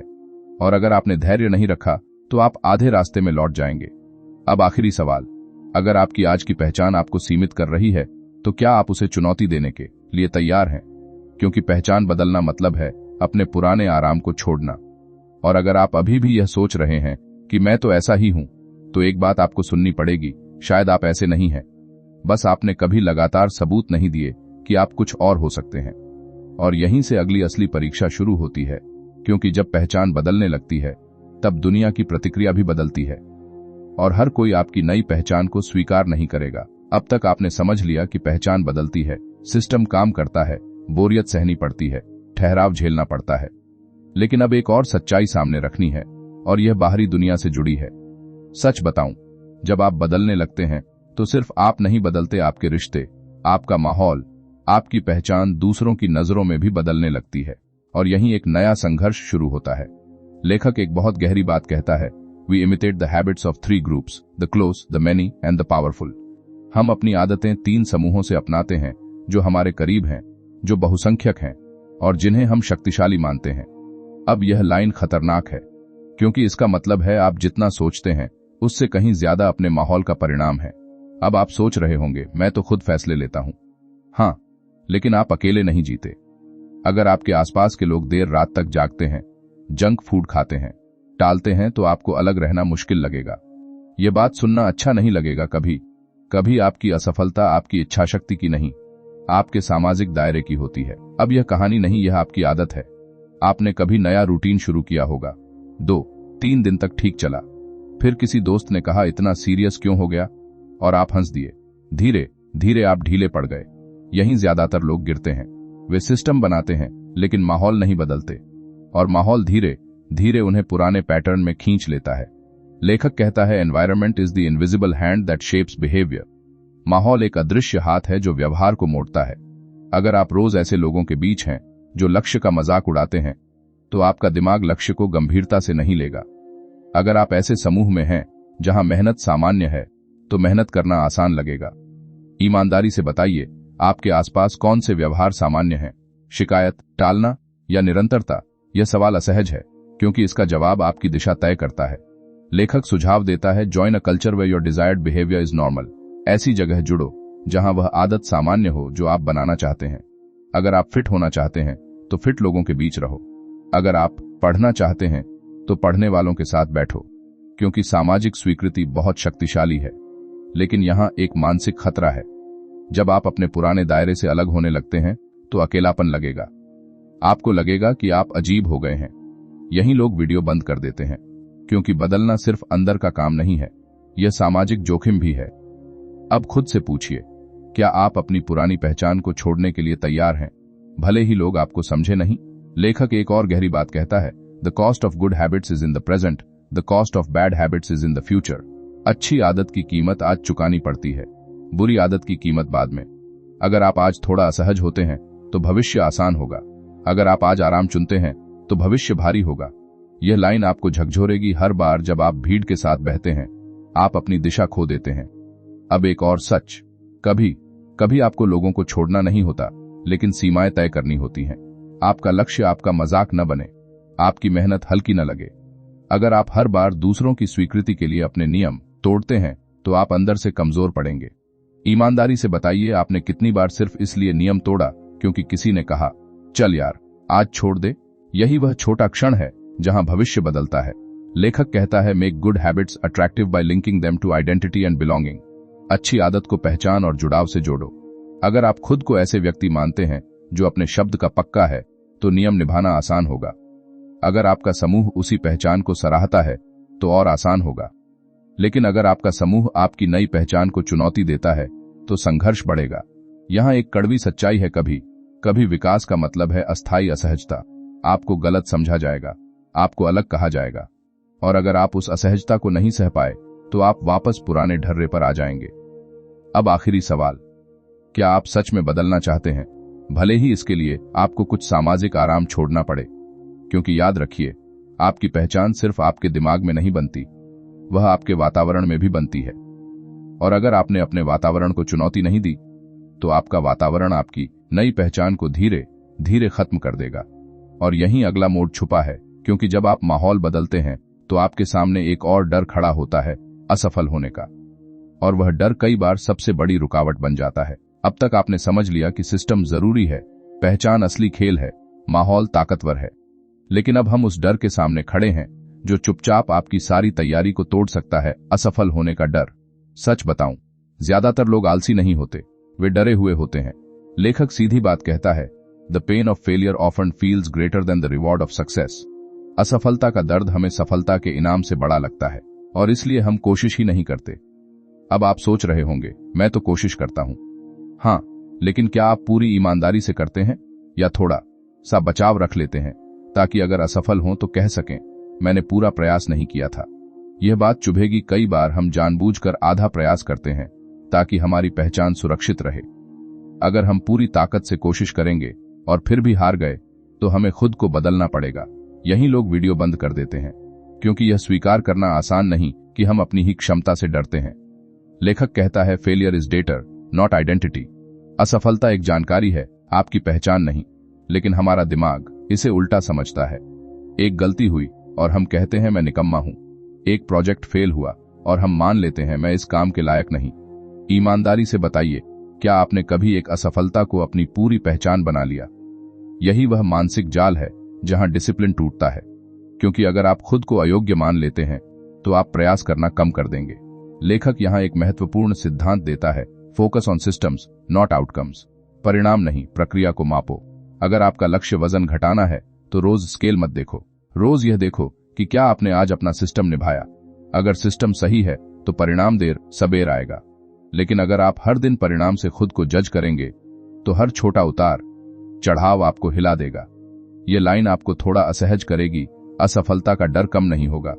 और अगर आपने धैर्य नहीं रखा तो आप आधे रास्ते में लौट जाएंगे। अब आखिरी सवाल, अगर आपकी आज की पहचान आपको सीमित कर रही है, तो क्या आप उसे चुनौती देने के लिए तैयार हैं? क्योंकि पहचान बदलना मतलब है अपने पुराने आराम को छोड़ना। और अगर आप अभी भी यह सोच रहे हैं कि मैं तो ऐसा ही हूं, तो एक बात आपको सुननी पड़ेगी, शायद आप ऐसे नहीं हैं। बस आपने कभी लगातार सबूत नहीं दिए कि आप कुछ और हो सकते हैं। और यहीं से अगली असली परीक्षा शुरू होती है, क्योंकि जब पहचान बदलने लगती है, तब दुनिया की प्रतिक्रिया भी बदलती है, और हर कोई आपकी नई पहचान को स्वीकार नहीं करेगा। अब तक आपने समझ लिया कि पहचान बदलती है, सिस्टम काम करता है, बोरियत सहनी पड़ती है, ठहराव झेलना पड़ता है। लेकिन अब एक और सच्चाई सामने रखनी है, और यह बाहरी दुनिया से जुड़ी है। सच बताऊं, जब आप बदलने लगते हैं तो सिर्फ आप नहीं बदलते, आपके रिश्ते, आपका माहौल, आपकी पहचान दूसरों की नजरों में भी बदलने लगती है, और यहीं एक नया संघर्ष शुरू होता है। लेखक एक बहुत गहरी बात कहता है, We imitate the habits of 3 groups, the close, the many and the powerful. हम अपनी आदतें 3 समूहों से अपनाते हैं, जो हमारे करीब हैं, जो बहुसंख्यक हैं और जिन्हें हम शक्तिशाली मानते हैं। अब यह लाइन खतरनाक है, क्योंकि इसका मतलब है आप जितना सोचते हैं उससे कहीं ज्यादा अपने माहौल का परिणाम है। अब आप सोच रहे होंगे, मैं तो खुद फैसले लेता हूं। हां, लेकिन आप अकेले नहीं जीते। अगर आपके आसपास के लोग देर रात तक जागते हैं, जंक फूड खाते हैं, टालते हैं, तो आपको अलग रहना मुश्किल लगेगा। यह बात सुनना अच्छा नहीं लगेगा। कभी कभी आपकी असफलता आपकी इच्छाशक्ति की नहीं, आपके सामाजिक दायरे की होती है। अब यह कहानी नहीं, यह आपकी आदत है। आपने कभी नया रूटीन शुरू किया होगा, 2-3 दिन तक ठीक चला, फिर किसी दोस्त ने कहा इतना सीरियस क्यों हो गया, और आप हंस दिए। धीरे धीरे आप ढीले पड़ गए। यहीं ज्यादातर लोग गिरते हैं। वे सिस्टम बनाते हैं लेकिन माहौल नहीं बदलते, और माहौल धीरे धीरे उन्हें पुराने पैटर्न में खींच लेता है। लेखक कहता है, environment is the invisible hand that shapes behaviour. माहौल एक अदृश्य हाथ है जो व्यवहार को मोड़ता है। अगर आप रोज ऐसे लोगों के बीच हैं जो लक्ष्य का मजाक उड़ाते हैं, तो आपका दिमाग लक्ष्य को गंभीरता से नहीं लेगा। अगर आप ऐसे समूह में हैं जहां मेहनत सामान्य है, तो मेहनत करना आसान लगेगा। ईमानदारी से बताइए, आपके आसपास कौन से व्यवहार सामान्य हैं? शिकायत, टालना या निरंतरता? यह सवाल असहज है, क्योंकि इसका जवाब आपकी दिशा तय करता है। लेखक सुझाव देता है, join a culture where your desired behaviour is normal. ऐसी जगह जुड़ो जहां वह आदत सामान्य हो जो आप बनाना चाहते हैं। अगर आप फिट होना चाहते हैं तो फिट लोगों के बीच रहो। अगर आप पढ़ना चाहते हैं तो पढ़ने वालों के साथ बैठो, क्योंकि सामाजिक स्वीकृति बहुत शक्तिशाली है। लेकिन यहां एक मानसिक खतरा है। जब आप अपने पुराने दायरे से अलग होने लगते हैं तो अकेलापन लगेगा। आपको लगेगा कि आप अजीब हो गए हैं। यही लोग वीडियो बंद कर देते हैं, क्योंकि बदलना सिर्फ अंदर का काम नहीं है, यह सामाजिक जोखिम भी है। अब खुद से पूछिए, क्या आप अपनी पुरानी पहचान को छोड़ने के लिए तैयार हैं, भले ही लोग आपको समझे नहीं? लेखक एक और गहरी बात कहता है, the cost of good habits is in the present, the cost of bad habits is in the future. अच्छी आदत की कीमत आज चुकानी पड़ती है, बुरी आदत की कीमत बाद में। अगर आप आज थोड़ा असहज होते हैं तो भविष्य आसान होगा। अगर आप आज आराम चुनते हैं तो भविष्य भारी होगा। यह लाइन आपको झकझोरेगी। हर बार जब आप भीड़ के साथ बहते हैं, आप अपनी दिशा खो देते हैं। अब एक और सच, कभी कभी आपको लोगों को छोड़ना नहीं होता, लेकिन सीमाएं तय करनी होती हैं। आपका लक्ष्य आपका मजाक न बने, आपकी मेहनत हल्की न लगे। अगर आप हर बार दूसरों की स्वीकृति के लिए अपने नियम तोड़ते हैं, तो आप अंदर से कमजोर पड़ेंगे। ईमानदारी से बताइए, आपने कितनी बार सिर्फ इसलिए नियम तोड़ा क्योंकि किसी ने कहा, चल यार आज छोड़ दे। यही वह छोटा क्षण है जहां भविष्य बदलता है। लेखक कहता है, make good habits attractive by linking them to identity and belonging. अच्छी आदत को पहचान और जुड़ाव से जोड़ो। अगर आप खुद को ऐसे व्यक्ति मानते हैं जो अपने शब्द का पक्का है, तो नियम निभाना आसान होगा। अगर आपका समूह उसी पहचान को सराहता है तो और आसान होगा। लेकिन अगर आपका समूह आपकी नई पहचान को चुनौती देता है तो संघर्ष बढ़ेगा। यहां एक कड़वी सच्चाई है, कभी कभी विकास का मतलब है अस्थायी असहजता। आपको गलत समझा जाएगा, आपको अलग कहा जाएगा, और अगर आप उस असहजता को नहीं सह पाए तो आप वापस पुराने ढर्रे पर आ जाएंगे। अब आखिरी सवाल, क्या आप सच में बदलना चाहते हैं, भले ही इसके लिए आपको कुछ सामाजिक आराम छोड़ना पड़े? क्योंकि याद रखिए, आपकी पहचान सिर्फ आपके दिमाग में नहीं बनती, वह आपके वातावरण में भी बनती है। और अगर आपने अपने वातावरण को चुनौती नहीं दी, तो आपका वातावरण आपकी नई पहचान को धीरे धीरे खत्म कर देगा। और यहीं अगला मोड़ छुपा है, क्योंकि जब आप माहौल बदलते हैं तो आपके सामने एक और डर खड़ा होता है, असफल होने का। और वह डर कई बार सबसे बड़ी रुकावट बन जाता है। अब तक आपने समझ लिया कि सिस्टम जरूरी है, पहचान असली खेल है, माहौल ताकतवर है। लेकिन अब हम उस डर के सामने खड़े हैं जो चुपचाप आपकी सारी तैयारी को तोड़ सकता है, असफल होने का डर। सच बताऊं, ज्यादातर लोग आलसी नहीं होते, वे डरे हुए होते हैं। लेखक सीधी बात कहता है, the pain of failure often feels greater than the reward of success. असफलता का दर्द हमें सफलता के इनाम से बड़ा लगता है, और इसलिए हम कोशिश ही नहीं करते। अब आप सोच रहे होंगे, मैं तो कोशिश करता हूं। हां, लेकिन क्या आप पूरी ईमानदारी से करते हैं, या थोड़ा सा बचाव रख लेते हैं ताकि अगर असफल हों तो कह सकें, मैंने पूरा प्रयास नहीं किया था? यह बात चुभेगी। कई बार हम जानबूझकर आधा प्रयास करते हैं ताकि हमारी पहचान सुरक्षित रहे। अगर हम पूरी ताकत से कोशिश करेंगे और फिर भी हार गए, तो हमें खुद को बदलना पड़ेगा। यही लोग वीडियो बंद कर देते हैं, क्योंकि यह स्वीकार करना आसान नहीं कि हम अपनी ही क्षमता से डरते हैं। लेखक कहता है, failure is data not identity. असफलता एक जानकारी है, आपकी पहचान नहीं। लेकिन हमारा दिमाग इसे उल्टा समझता है। एक गलती हुई और हम कहते हैं मैं निकम्मा हूं। एक प्रोजेक्ट फेल हुआ और हम मान लेते हैं मैं इस काम के लायक नहीं। ईमानदारी से बताइए, क्या आपने कभी एक असफलता को अपनी पूरी पहचान बना लिया? यही वह मानसिक जाल है जहां डिसिप्लिन टूटता है। क्योंकि अगर आप खुद को अयोग्य मान लेते हैं तो आप प्रयास करना कम कर देंगे। लेखक यहां एक महत्वपूर्ण सिद्धांत देता है, focus on systems not outcomes. परिणाम नहीं, प्रक्रिया को मापो। अगर आपका लक्ष्य वजन घटाना है तो रोज स्केल मत देखो, रोज यह देखो कि क्या आपने आज अपना सिस्टम निभाया। अगर सिस्टम सही है तो परिणाम देर सबेर आएगा। लेकिन अगर आप हर दिन परिणाम से खुद को जज करेंगे तो हर छोटा उतार चढ़ाव आपको हिला देगा। यह लाइन आपको थोड़ा असहज करेगी। असफलता का डर कम नहीं होगा,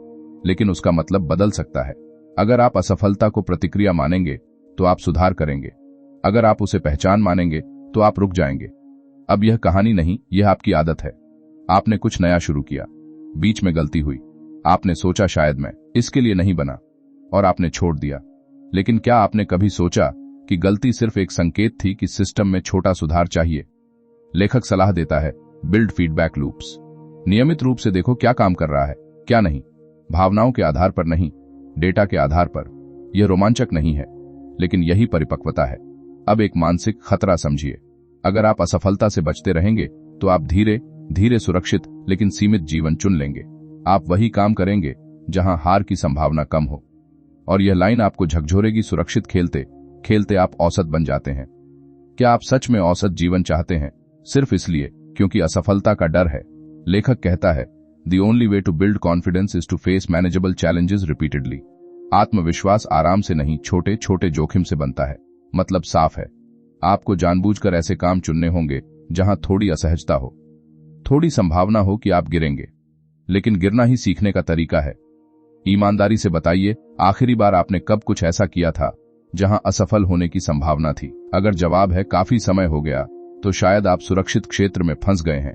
लेकिन उसका मतलब बदल सकता है। अगर आप असफलता को प्रतिक्रिया मानेंगे तो आप सुधार करेंगे। अगर आप उसे पहचान मानेंगे तो आप रुक जाएंगे। अब यह कहानी नहीं, यह आपकी आदत है। आपने कुछ नया शुरू किया, बीच में गलती हुई, आपने सोचा शायद मैं इसके लिए नहीं बना, और आपने छोड़ दिया। लेकिन क्या आपने कभी सोचा कि गलती सिर्फ एक संकेत थी कि सिस्टम में छोटा सुधार चाहिए? लेखक सलाह देता है, बिल्ड फीडबैक लूप्स। नियमित रूप से देखो क्या काम कर रहा है, क्या नहीं। भावनाओं के आधार पर नहीं, डेटा के आधार पर। यह रोमांचक नहीं है, लेकिन यही परिपक्वता है। अब एक मानसिक खतरा समझिए। अगर आप असफलता से बचते रहेंगे तो आप धीरे धीरे सुरक्षित लेकिन सीमित जीवन चुन लेंगे। आप वही काम करेंगे जहां हार की संभावना कम हो। और यह लाइन आपको झकझोरेगी। सुरक्षित खेलते खेलते आप औसत बन जाते हैं। क्या आप सच में औसत जीवन चाहते हैं, सिर्फ इसलिए क्योंकि असफलता का डर है? लेखक कहता है, the only way to build confidence is to face manageable challenges repeatedly. आत्मविश्वास आराम से नहीं, छोटे छोटे जोखिम से बनता है। मतलब साफ है, आपको जानबूझकर ऐसे काम चुनने होंगे जहां थोड़ी असहजता हो, थोड़ी संभावना हो कि आप गिरेंगे। लेकिन गिरना ही सीखने का तरीका है। ईमानदारी से बताइए, आखिरी बार आपने कब कुछ ऐसा किया था जहां असफल होने की संभावना थी? अगर जवाब है काफी समय हो गया, तो शायद आप सुरक्षित क्षेत्र में फंस गए हैं।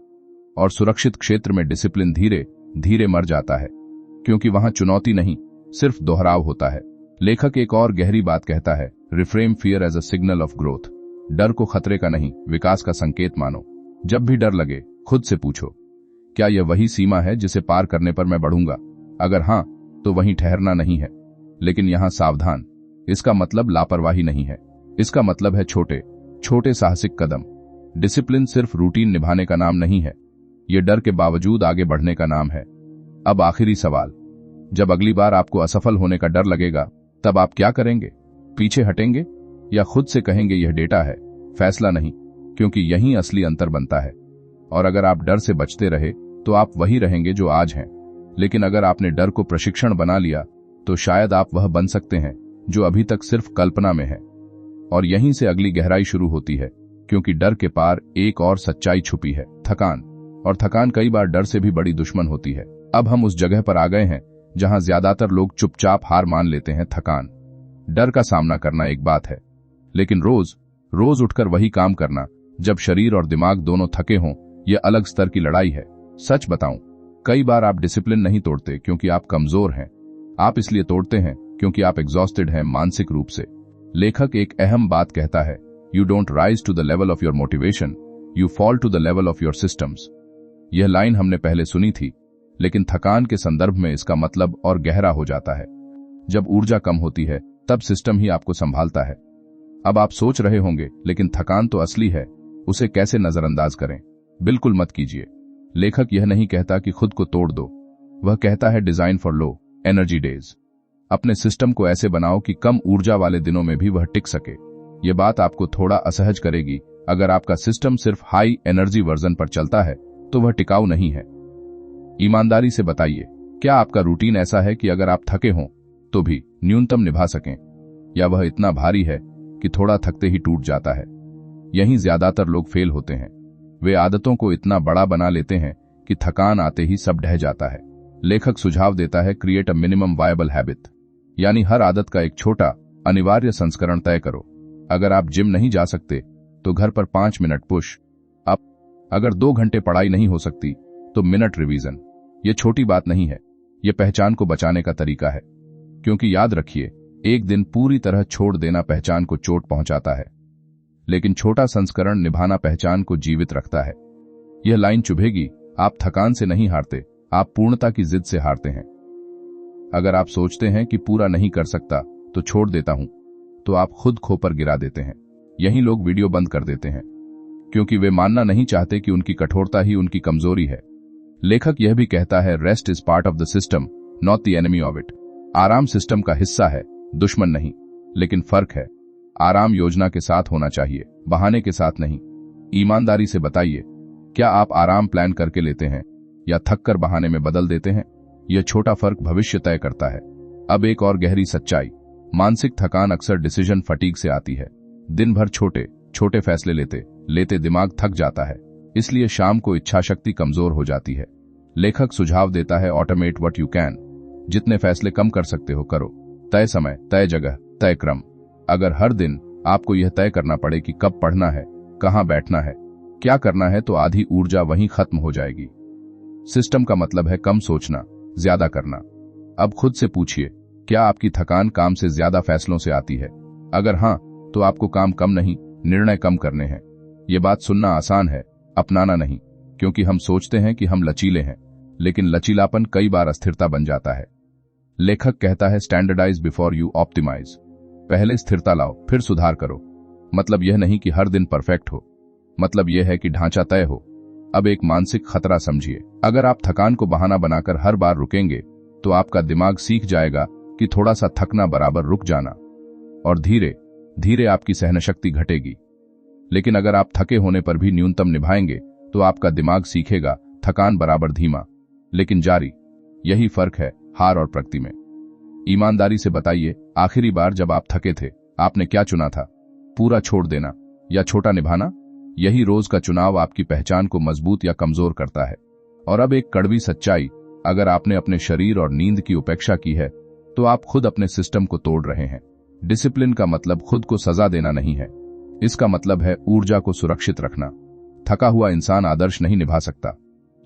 और सुरक्षित क्षेत्र में डिसिप्लिन धीरे धीरे मर जाता है, क्योंकि वहां चुनौती नहीं, सिर्फ दोहराव होता है। लेखक एक और गहरी बात कहता है, reframe fear as a signal of growth. डर को खतरे का नहीं, विकास का संकेत मानो। जब भी डर लगे, खुद से पूछो, क्या यह वही सीमा है जिसे पार करने पर मैं बढ़ूंगा? अगर हां, तो वहीं ठहरना नहीं है। लेकिन यहां सावधान, इसका मतलब लापरवाही नहीं है। इसका मतलब है छोटे छोटे साहसिक कदम। डिसिप्लिन सिर्फ रूटीन निभाने का नाम नहीं है, यह डर के बावजूद आगे बढ़ने का नाम है। अब आखिरी सवाल, जब अगली बार आपको असफल होने का डर लगेगा, तब आप क्या करेंगे? पीछे हटेंगे या खुद से कहेंगे यह डेटा है, फैसला नहीं? क्योंकि यही असली अंतर बनता है। और अगर आप डर से बचते रहे तो आप वही रहेंगे जो आज हैं। लेकिन अगर आपने डर को प्रशिक्षण बना लिया तो शायद आप वह बन सकते हैं जो अभी तक सिर्फ कल्पना में है। और यहीं से अगली गहराई शुरू होती है, क्योंकि डर के पार एक और सच्चाई छुपी है, थकान। और थकान कई बार डर से भी बड़ी दुश्मन होती है। अब हम उस जगह पर आ गए हैं जहां ज्यादातर लोग चुपचाप हार मान लेते हैं। थकान, डर का सामना करना एक बात है, लेकिन रोज रोज उठकर वही काम करना जब शरीर और दिमाग दोनों थके हों, यह अलग स्तर की लड़ाई है। सच बताऊं, कई बार आप डिसिप्लिन नहीं तोड़ते क्योंकि आप कमजोर हैं, आप इसलिए तोड़ते हैं क्योंकि आप एग्जॉस्टेड हैं मानसिक रूप से। लेखक एक अहम बात कहता है, you don't rise to the level of your motivation, you fall to the level of your systems. यह लाइन हमने पहले सुनी थी, लेकिन थकान के संदर्भ में इसका मतलब और गहरा हो जाता है। जब ऊर्जा कम होती है तब सिस्टम ही आपको संभालता है। अब आप सोच रहे होंगे, लेकिन थकान तो असली है, उसे कैसे नजरअंदाज करें? बिल्कुल मत कीजिए। लेखक यह नहीं कहता कि खुद को तोड़ दो, वह कहता है design for low energy days. अपने सिस्टम को ऐसे बनाओ कि कम ऊर्जा वाले दिनों में भी वह टिक सके। यह बात आपको थोड़ा असहज करेगी। अगर आपका सिस्टम सिर्फ हाई एनर्जी वर्जन पर चलता है तो वह टिकाऊ नहीं है। ईमानदारी से बताइए, क्या आपका रूटीन ऐसा है कि अगर आप थके हों तो भी न्यूनतम निभा सकें, या वह इतना भारी है कि थोड़ा थकते ही टूट जाता है? यहीं ज्यादातर लोग फेल होते हैं। वे आदतों को इतना बड़ा बना लेते हैं कि थकान आते ही सब ढह जाता है। लेखक सुझाव देता है, create a minimum viable habit, यानी हर आदत का एक छोटा अनिवार्य संस्करण तय करो। अगर आप जिम नहीं जा सकते तो घर पर 5 मिनट पुश अप। अगर 2 घंटे पढ़ाई नहीं हो सकती तो मिनट रिवीजन। यह छोटी बात नहीं है, यह पहचान को बचाने का तरीका है, क्योंकि याद रखिए, एक दिन पूरी तरह छोड़ देना पहचान को चोट पहुंचाता है, लेकिन छोटा संस्करण निभाना पहचान को जीवित रखता है। यह लाइन चुभेगी, आप थकान से नहीं हारते, आप पूर्णता की जिद से हारते हैं। अगर आप सोचते हैं कि पूरा नहीं कर सकता तो छोड़ देता हूं, तो आप खुद खो पर गिरा देते हैं। यहीं लोग वीडियो बंद कर देते हैं, क्योंकि वे मानना नहीं चाहते कि उनकी कठोरता ही उनकी कमजोरी है। लेखक यह भी कहता है, rest is part of the system, not the enemy of it. आराम सिस्टम का हिस्सा है, दुश्मन नहीं। लेकिन फर्क है, आराम योजना के साथ होना चाहिए, बहाने के साथ नहीं। ईमानदारी से बताइए, क्या आप आराम प्लान करके लेते हैं या थक कर बहाने में बदल देते हैं? यह छोटा फर्क भविष्य तय करता है। अब एक और गहरी सच्चाई, मानसिक थकान अक्सर डिसीजन फटीग से आती है। दिन भर छोटे छोटे फैसले लेते लेते दिमाग थक जाता है, इसलिए शाम को इच्छा शक्ति कमजोर हो जाती है। लेखक सुझाव देता है, ऑटोमेट व्हाट यू कैन। जितने फैसले कम कर सकते हो करो। तय समय, तय जगह, तय क्रम। अगर हर दिन आपको यह तय करना पड़े कि कब पढ़ना है, कहां बैठना है, क्या करना है, तो आधी ऊर्जा वहीं खत्म हो जाएगी। सिस्टम का मतलब है कम सोचना, ज्यादा करना। अब खुद से पूछिए, क्या आपकी थकान काम से ज्यादा फैसलों से आती है? अगर हां, तो आपको काम कम नहीं, निर्णय कम करने हैं। यह बात सुनना आसान है, अपनाना नहीं, क्योंकि हम सोचते हैं कि हम लचीले हैं, लेकिन लचीलापन कई बार अस्थिरता बन जाता है। लेखक कहता है, स्टैंडर्डाइज बिफोर यू ऑप्टिमाइज। पहले स्थिरता लाओ, फिर सुधार करो। मतलब यह नहीं कि हर दिन परफेक्ट हो, मतलब यह है कि ढांचा तय हो। अब एक मानसिक खतरा समझिए, अगर आप थकान को बहाना बनाकर हर बार रुकेंगे, तो आपका दिमाग सीख जाएगा कि थोड़ा सा थकना बराबर रुक जाना, और धीरे धीरे आपकी सहनशक्ति घटेगी। लेकिन अगर आप थके होने पर भी न्यूनतम निभाएंगे, तो आपका दिमाग सीखेगा थकान बराबर धीमा लेकिन जारी। यही फर्क है हार और प्रगति में। ईमानदारी से बताइए, आखिरी बार जब आप थके थे, आपने क्या चुना था? पूरा छोड़ देना या छोटा निभाना? यही रोज का चुनाव आपकी पहचान को मजबूत या कमजोर करता है। और अब एक कड़वी सच्चाई, अगर आपने अपने शरीर और नींद की उपेक्षा की है, तो आप खुद अपने सिस्टम को तोड़ रहे हैं। डिसिप्लिन का मतलब खुद को सजा देना नहीं है, इसका मतलब है ऊर्जा को सुरक्षित रखना। थका हुआ इंसान आदर्श नहीं निभा सकता।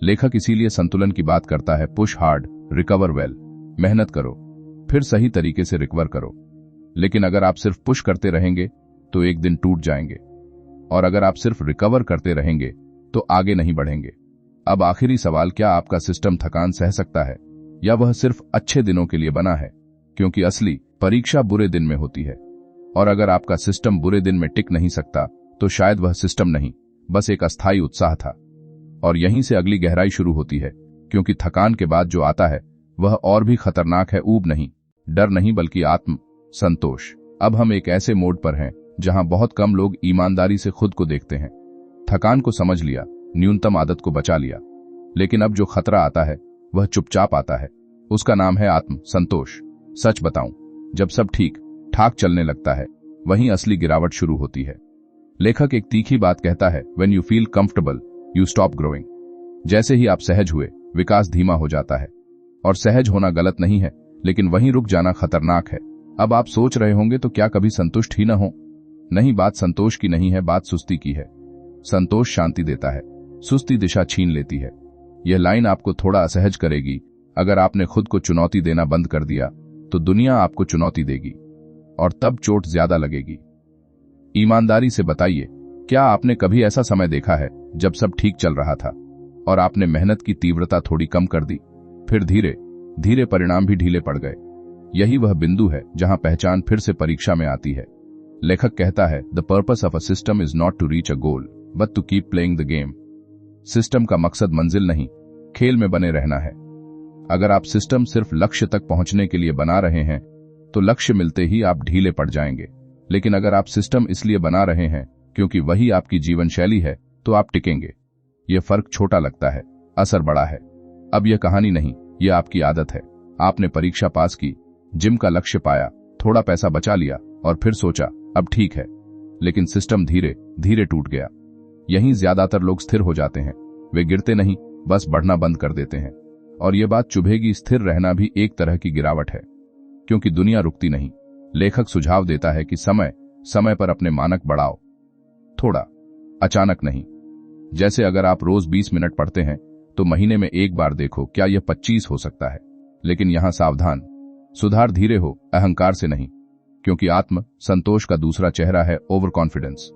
लेखक इसीलिए संतुलन की बात करता है, पुश हार्ड, रिकवर वेल। मेहनत करो, फिर सही तरीके से रिकवर करो। लेकिन अगर आप सिर्फ पुश करते रहेंगे, तो एक दिन टूट जाएंगे, और अगर आप सिर्फ रिकवर करते रहेंगे, तो आगे नहीं बढ़ेंगे। अब आखिरी सवाल, क्या आपका सिस्टम थकान सह सकता है, या वह सिर्फ अच्छे दिनों के लिए बना है? क्योंकि असली परीक्षा बुरे दिन में होती है, और अगर आपका सिस्टम बुरे दिन में टिक नहीं सकता, तो शायद वह सिस्टम नहीं, बस एक अस्थायी उत्साह था। और यहीं से अगली गहराई शुरू होती है, क्योंकि थकान के बाद जो आता है वह और भी खतरनाक है। ऊब नहीं, डर नहीं, बल्कि आत्म संतोष। अब हम एक ऐसे मोड पर हैं जहां बहुत कम लोग ईमानदारी से खुद को देखते हैं। थकान को समझ लिया, न्यूनतम आदत को बचा लिया, लेकिन अब जो खतरा आता है वह चुपचाप आता है। उसका नाम है आत्म संतोष। सच बताऊं, जब सब ठीक ठाक चलने लगता है, वहीं असली गिरावट शुरू होती है। लेखक एक तीखी बात कहता है, when you feel comfortable you stop growing. जैसे ही आप सहज हुए, विकास धीमा हो जाता है। और सहज होना गलत नहीं है, लेकिन वहीं रुक जाना खतरनाक है। अब आप सोच रहे होंगे, तो क्या कभी संतुष्ट ही न हो? नहीं, बात संतोष की नहीं है, बात सुस्ती की है। संतोष शांति देता है, सुस्ती दिशा छीन लेती है। यह लाइन आपको थोड़ा असहज करेगी। अगर आपने खुद को चुनौती देना बंद कर दिया, तो दुनिया आपको चुनौती देगी, और तब चोट ज्यादा लगेगी। ईमानदारी से बताइए, क्या आपने कभी ऐसा समय देखा है जब सब ठीक चल रहा था और आपने मेहनत की तीव्रता थोड़ी कम कर दी, फिर धीरे धीरे परिणाम भी ढीले पड़ गए? यही वह बिंदु है जहां पहचान फिर से परीक्षा में आती है। लेखक कहता है, the purpose of a system is not to reach a goal but to keep playing the game. System का मकसद मंजिल नहीं, खेल में बने रहना है। अगर आप सिस्टम सिर्फ लक्ष्य तक पहुंचने के लिए बना रहे हैं, तो लक्ष्य मिलते ही आप ढीले पड़ जाएंगे। लेकिन अगर आप सिस्टम इसलिए बना रहे हैं क्योंकि वही आपकी जीवन शैली है, तो आप टिकेंगे। यह फर्क छोटा लगता है, असर बड़ा है। अब यह कहानी नहीं, यह आपकी आदत है। आपने परीक्षा पास की, जिम का लक्ष्य पाया, थोड़ा पैसा बचा लिया, और फिर सोचा अब ठीक है, लेकिन सिस्टम धीरे धीरे टूट गया। यहीं ज्यादातर लोग स्थिर हो जाते हैं। वे गिरते नहीं, बस बढ़ना बंद कर देते हैं। और यह बात चुभेगी, स्थिर रहना भी एक तरह की गिरावट है, क्योंकि दुनिया रुकती नहीं। लेखक सुझाव देता है कि समय समय पर अपने मानक बढ़ाओ, थोड़ा, अचानक नहीं। जैसे अगर आप रोज 20 मिनट पढ़ते हैं, तो महीने में एक बार देखो क्या यह 25 हो सकता है। लेकिन यहां सावधान, सुधार धीरे हो, अहंकार से नहीं, क्योंकि आत्म संतोष का दूसरा चेहरा है ओवर कॉन्फिडेंस।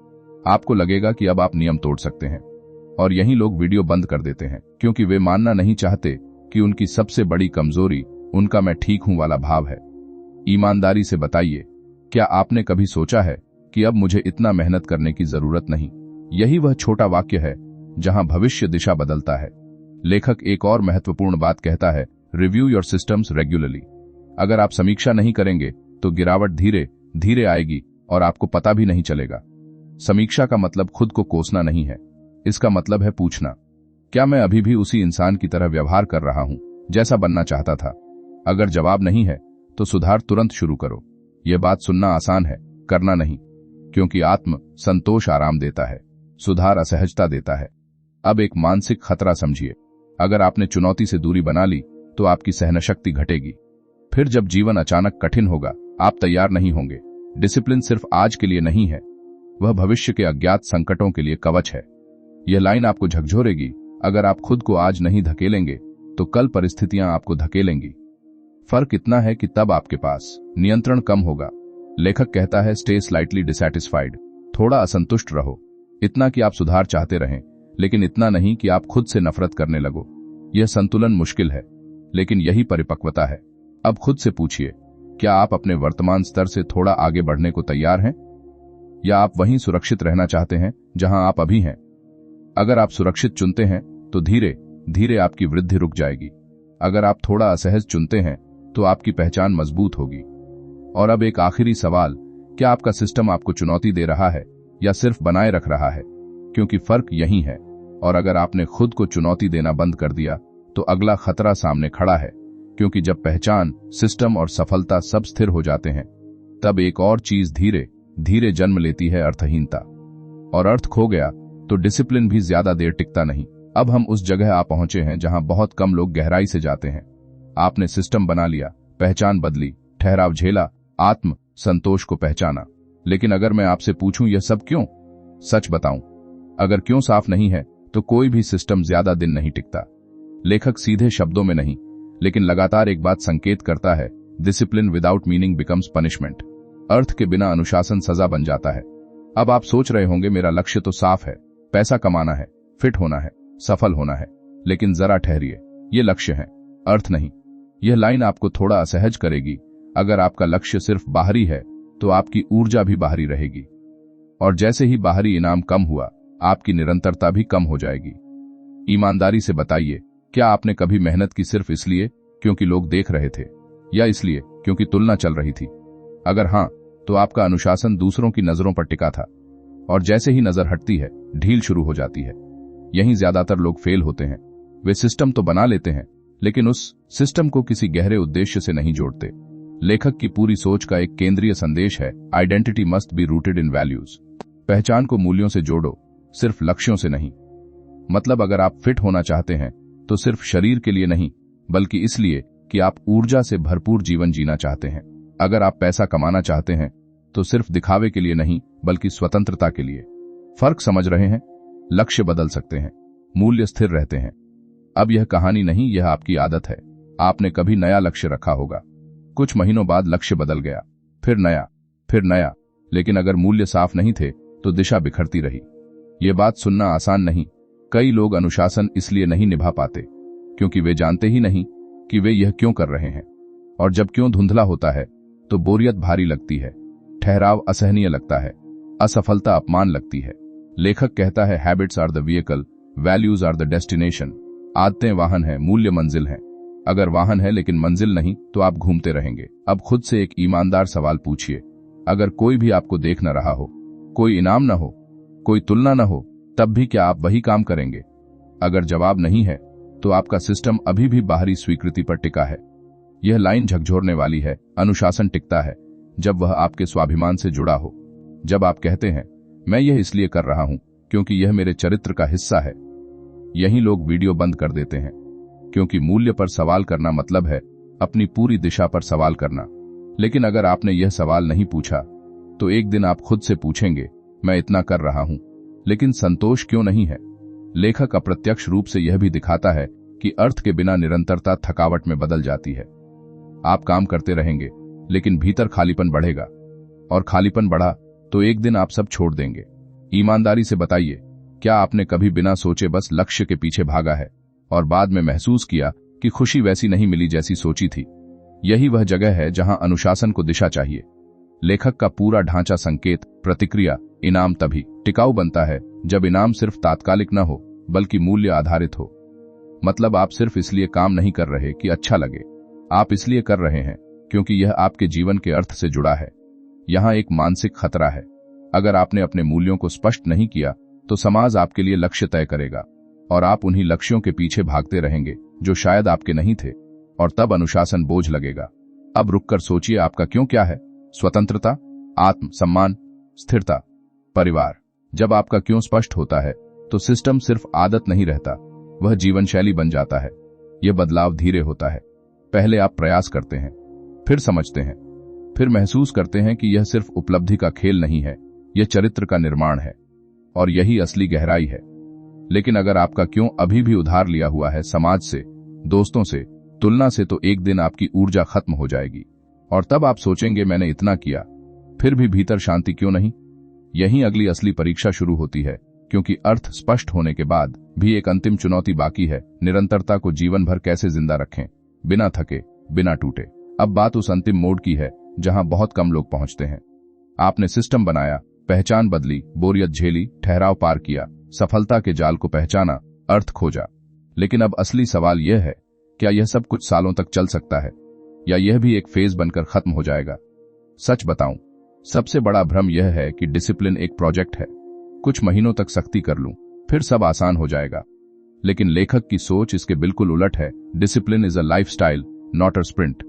आपको लगेगा कि अब आप नियम तोड़ सकते हैं, और यही लोग वीडियो बंद कर देते हैं क्योंकि वे मानना नहीं चाहते कि उनकी सबसे बड़ी कमजोरी उनका मैं ठीक हूं वाला भाव है। ईमानदारी से बताइए, क्या आपने कभी सोचा है कि अब मुझे इतना मेहनत करने की जरूरत नहीं? यही वह छोटा वाक्य है जहां भविष्य दिशा बदलता है। लेखक एक और महत्वपूर्ण बात कहता है, रिव्यू योर सिस्टम्स रेगुलरली। अगर आप समीक्षा नहीं करेंगे तो गिरावट धीरे धीरे आएगी और आपको पता भी नहीं चलेगा। समीक्षा का मतलब खुद को कोसना नहीं है, इसका मतलब है पूछना, क्या मैं अभी भी उसी इंसान की तरह व्यवहार कर रहा हूं जैसा बनना चाहता था? अगर जवाब नहीं है तो सुधार तुरंत शुरू करो। यह बात सुनना आसान है, करना नहीं, क्योंकि आत्म संतोष आराम देता है, सुधार असहजता देता है। अब एक मानसिक खतरा समझिए, अगर आपने चुनौती से दूरी बना ली तो आपकी सहनशक्ति घटेगी। फिर जब जीवन अचानक कठिन होगा, आप तैयार नहीं होंगे। डिसिप्लिन सिर्फ आज के लिए नहीं है, वह भविष्य के अज्ञात संकटों के लिए कवच है। यह लाइन आपको झकझोरेगी, अगर आप खुद को आज नहीं धकेलेंगे तो कल परिस्थितियां आपको धकेलेंगी। फर्क इतना है कि तब आपके पास नियंत्रण कम होगा। लेखक कहता है, स्टे स्लाइटली डिसैटिस्फाइड, थोड़ा असंतुष्ट रहो, इतना कि आप सुधार चाहते रहें, लेकिन इतना नहीं कि आप खुद से नफरत करने लगो। यह संतुलन मुश्किल है, लेकिन यही परिपक्वता है। अब खुद से पूछिए, क्या आप अपने वर्तमान स्तर से थोड़ा आगे बढ़ने को तैयार हैं, या आप वहीं सुरक्षित रहना चाहते हैं जहां आप अभी हैं? अगर आप सुरक्षित चुनते हैं तो धीरे धीरे आपकी वृद्धि रुक जाएगी। अगर आप थोड़ा असहज चुनते हैं तो आपकी पहचान मजबूत होगी। और अब एक आखिरी सवाल, क्या आपका सिस्टम आपको चुनौती दे रहा है या सिर्फ बनाए रख रहा है? क्योंकि फर्क यही है। और अगर आपने खुद को चुनौती देना बंद कर दिया तो अगला खतरा सामने खड़ा है, क्योंकि जब पहचान, सिस्टम और सफलता सब स्थिर हो जाते हैं, तब एक और चीज धीरे धीरे जन्म लेती है, अर्थहीनता। और अर्थ खो गया तो डिसिप्लिन भी ज्यादा देर टिकता नहीं। अब हम उस जगह आ पहुंचे हैं जहां बहुत कम लोग गहराई से जाते हैं। आपने सिस्टम बना लिया, पहचान बदली, ठहराव झेला, आत्म संतोष को पहचाना, लेकिन अगर मैं आपसे पूछूं यह सब क्यों? सच बताऊं, अगर क्यों साफ नहीं है तो कोई भी सिस्टम ज्यादा दिन नहीं टिकता। लेखक सीधे शब्दों में नहीं, लेकिन लगातार एक बात संकेत करता है, discipline without meaning becomes punishment. अर्थ के बिना अनुशासन सजा बन जाता है। अब आप सोच रहे होंगे, मेरा लक्ष्य तो साफ है, पैसा कमाना है, फिट होना है, सफल होना है। लेकिन जरा ठहरिए, ये लक्ष्य है, अर्थ नहीं। यह लाइन आपको थोड़ा असहज करेगी। अगर आपका लक्ष्य सिर्फ बाहरी है तो आपकी ऊर्जा भी बाहरी रहेगी, और जैसे ही बाहरी इनाम कम हुआ, आपकी निरंतरता भी कम हो जाएगी। ईमानदारी से बताइए, क्या आपने कभी मेहनत की सिर्फ इसलिए क्योंकि लोग देख रहे थे, या इसलिए क्योंकि तुलना चल रही थी? अगर हां, तो आपका अनुशासन दूसरों की नजरों पर टिका था, और जैसे ही नजर हटती है, ढील शुरू हो जाती है। यहीं ज्यादातर लोग फेल होते हैं। वे सिस्टम तो बना लेते हैं, लेकिन उस सिस्टम को किसी गहरे उद्देश्य से नहीं जोड़ते। लेखक की पूरी सोच का एक केंद्रीय संदेश है, identity must be rooted in values. पहचान को मूल्यों से जोड़ो, सिर्फ लक्ष्यों से नहीं। मतलब अगर आप फिट होना चाहते हैं तो सिर्फ शरीर के लिए नहीं, बल्कि इसलिए कि आप ऊर्जा से भरपूर जीवन जीना चाहते हैं। अगर आप पैसा कमाना चाहते हैं तो सिर्फ दिखावे के लिए नहीं, बल्कि स्वतंत्रता के लिए। फर्क समझ रहे हैं? लक्ष्य बदल सकते हैं, मूल्य स्थिर रहते हैं। अब यह कहानी नहीं, यह आपकी आदत है। आपने कभी नया लक्ष्य रखा होगा, कुछ महीनों बाद लक्ष्य बदल गया, फिर नया, लेकिन अगर मूल्य साफ नहीं थे तो दिशा बिखरती रही। ये बात सुनना आसान नहीं। कई लोग अनुशासन इसलिए नहीं निभा पाते क्योंकि वे जानते ही नहीं कि वे यह क्यों कर रहे हैं। और जब क्यों धुंधला होता है तो बोरियत भारी लगती है, ठहराव असहनीय लगता है, असफलता अपमान लगती है। लेखक कहता है, habits are the vehicle, values are the destination. आदतें वाहन है, मूल्य मंजिल है। अगर वाहन है लेकिन मंजिल नहीं तो आप घूमते रहेंगे। अब खुद से एक ईमानदार सवाल पूछिए, अगर कोई भी आपको देख न रहा हो, कोई इनाम न हो, कोई तुलना न हो, तब भी क्या आप वही काम करेंगे? अगर जवाब नहीं है तो आपका सिस्टम अभी भी बाहरी स्वीकृति पर टिका है। यह लाइन झकझोरने वाली है। अनुशासन टिकता है जब वह आपके स्वाभिमान से जुड़ा हो। जब आप कहते हैं, मैं यह इसलिए कर रहा हूं क्योंकि यह मेरे चरित्र का हिस्सा है। यही लोग वीडियो बंद कर देते हैं, क्योंकि मूल्य पर सवाल करना मतलब है अपनी पूरी दिशा पर सवाल करना। लेकिन अगर आपने यह सवाल नहीं पूछा तो एक दिन आप खुद से पूछेंगे, मैं इतना कर रहा हूं, लेकिन संतोष क्यों नहीं है? लेखक अप्रत्यक्ष रूप से यह भी दिखाता है कि अर्थ के बिना निरंतरता थकावट में बदल जाती है। आप काम करते रहेंगे, लेकिन भीतर खालीपन बढ़ेगा, और खालीपन बढ़ा तो एक दिन आप सब छोड़ देंगे। ईमानदारी से बताइए, क्या आपने कभी बिना सोचे बस लक्ष्य के पीछे भागा है और बाद में महसूस किया कि खुशी वैसी नहीं मिली जैसी सोची थी? यही वह जगह है जहां अनुशासन को दिशा चाहिए। लेखक का पूरा ढांचा संकेत, प्रतिक्रिया, इनाम तभी टिकाऊ बनता है जब इनाम सिर्फ तात्कालिक न हो बल्कि मूल्य आधारित हो। मतलब आप सिर्फ इसलिए काम नहीं कर रहे कि अच्छा लगे, आप इसलिए कर रहे हैं क्योंकि यह आपके जीवन के अर्थ से जुड़ा है। यहां एक मानसिक खतरा है। अगर आपने अपने मूल्यों को स्पष्ट नहीं किया तो समाज आपके लिए लक्ष्य तय करेगा और आप उन्हीं लक्ष्यों के पीछे भागते रहेंगे जो शायद आपके नहीं थे, और तब अनुशासन बोझ लगेगा। अब रुककर सोचिए, आपका क्यों क्या है? स्वतंत्रता, आत्म सम्मान, स्थिरता, परिवार। जब आपका क्यों स्पष्ट होता है तो सिस्टम सिर्फ आदत नहीं रहता, वह जीवन शैली बन जाता है। यह बदलाव धीरे होता है। पहले आप प्रयास करते हैं, फिर समझते हैं, फिर महसूस करते हैं कि यह सिर्फ उपलब्धि का खेल नहीं है, यह चरित्र का निर्माण है, और यही असली गहराई है। लेकिन अगर आपका क्यों अभी भी उधार लिया हुआ है समाज से, दोस्तों से, तुलना से, तो एक दिन आपकी ऊर्जा खत्म हो जाएगी और तब आप सोचेंगे, मैंने इतना किया फिर भी भीतर शांति क्यों नहीं? यहीं अगली असली परीक्षा शुरू होती है, क्योंकि अर्थ स्पष्ट होने के बाद भी एक अंतिम चुनौती बाकी है। निरंतरता को जीवन भर कैसे जिंदा रखें, बिना थके, बिना टूटे। अब बात उस अंतिम मोड़ की है जहां बहुत कम लोग पहुंचते हैं। आपने सिस्टम बनाया, पहचान बदली, बोरियत झेली, ठहराव पार किया, सफलता के जाल को पहचाना, अर्थ खोजा। लेकिन अब असली सवाल यह है, क्या यह सब कुछ सालों तक चल सकता है या यह भी एक फेज बनकर खत्म हो जाएगा? सच बताऊं, सबसे बड़ा भ्रम यह है कि डिसिप्लिन एक प्रोजेक्ट है। कुछ महीनों तक सख्ती कर लूं, फिर सब आसान हो जाएगा। लेकिन लेखक की सोच इसके बिल्कुल उलट है। Discipline is a lifestyle, not a sprint.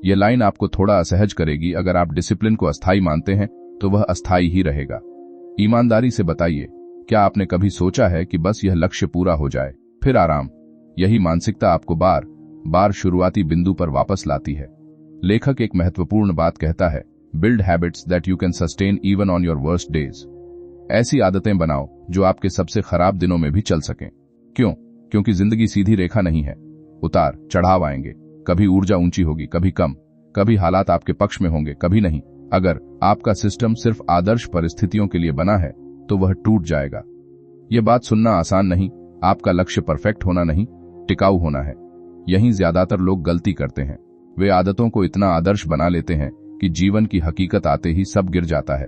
यह लाइन आपको थोड़ा असहज करेगी। अगर आप डिसिप्लिन को अस्थायी मानते हैं तो वह अस्थायी ही रहेगा। ईमानदारी से बताइए, क्या आपने कभी सोचा है कि बस यह लक्ष्य पूरा हो जाए फिर आराम? यही मानसिकता आपको बार बार शुरुआती बिंदु पर वापस लाती है। लेखक एक महत्वपूर्ण बात कहता है, build habits that you can sustain even on your worst days. ऐसी आदतें बनाओ जो आपके सबसे खराब दिनों में भी चल सकें। क्यों? क्योंकि जिंदगी सीधी रेखा नहीं है, उतार चढ़ाव आएंगे। कभी ऊर्जा ऊंची होगी, कभी कम, कभी हालात आपके पक्ष में होंगे, कभी नहीं। अगर आपका सिस्टम सिर्फ आदर्श परिस्थितियों के लिए बना है तो वह टूट जाएगा। यह बात सुनना आसान नहीं। आपका लक्ष्य परफेक्ट होना नहीं, टिकाऊ होना है। यहीं ज्यादातर लोग गलती करते हैं। वे आदतों को इतना आदर्श बना लेते हैं कि जीवन की हकीकत आते ही सब गिर जाता है।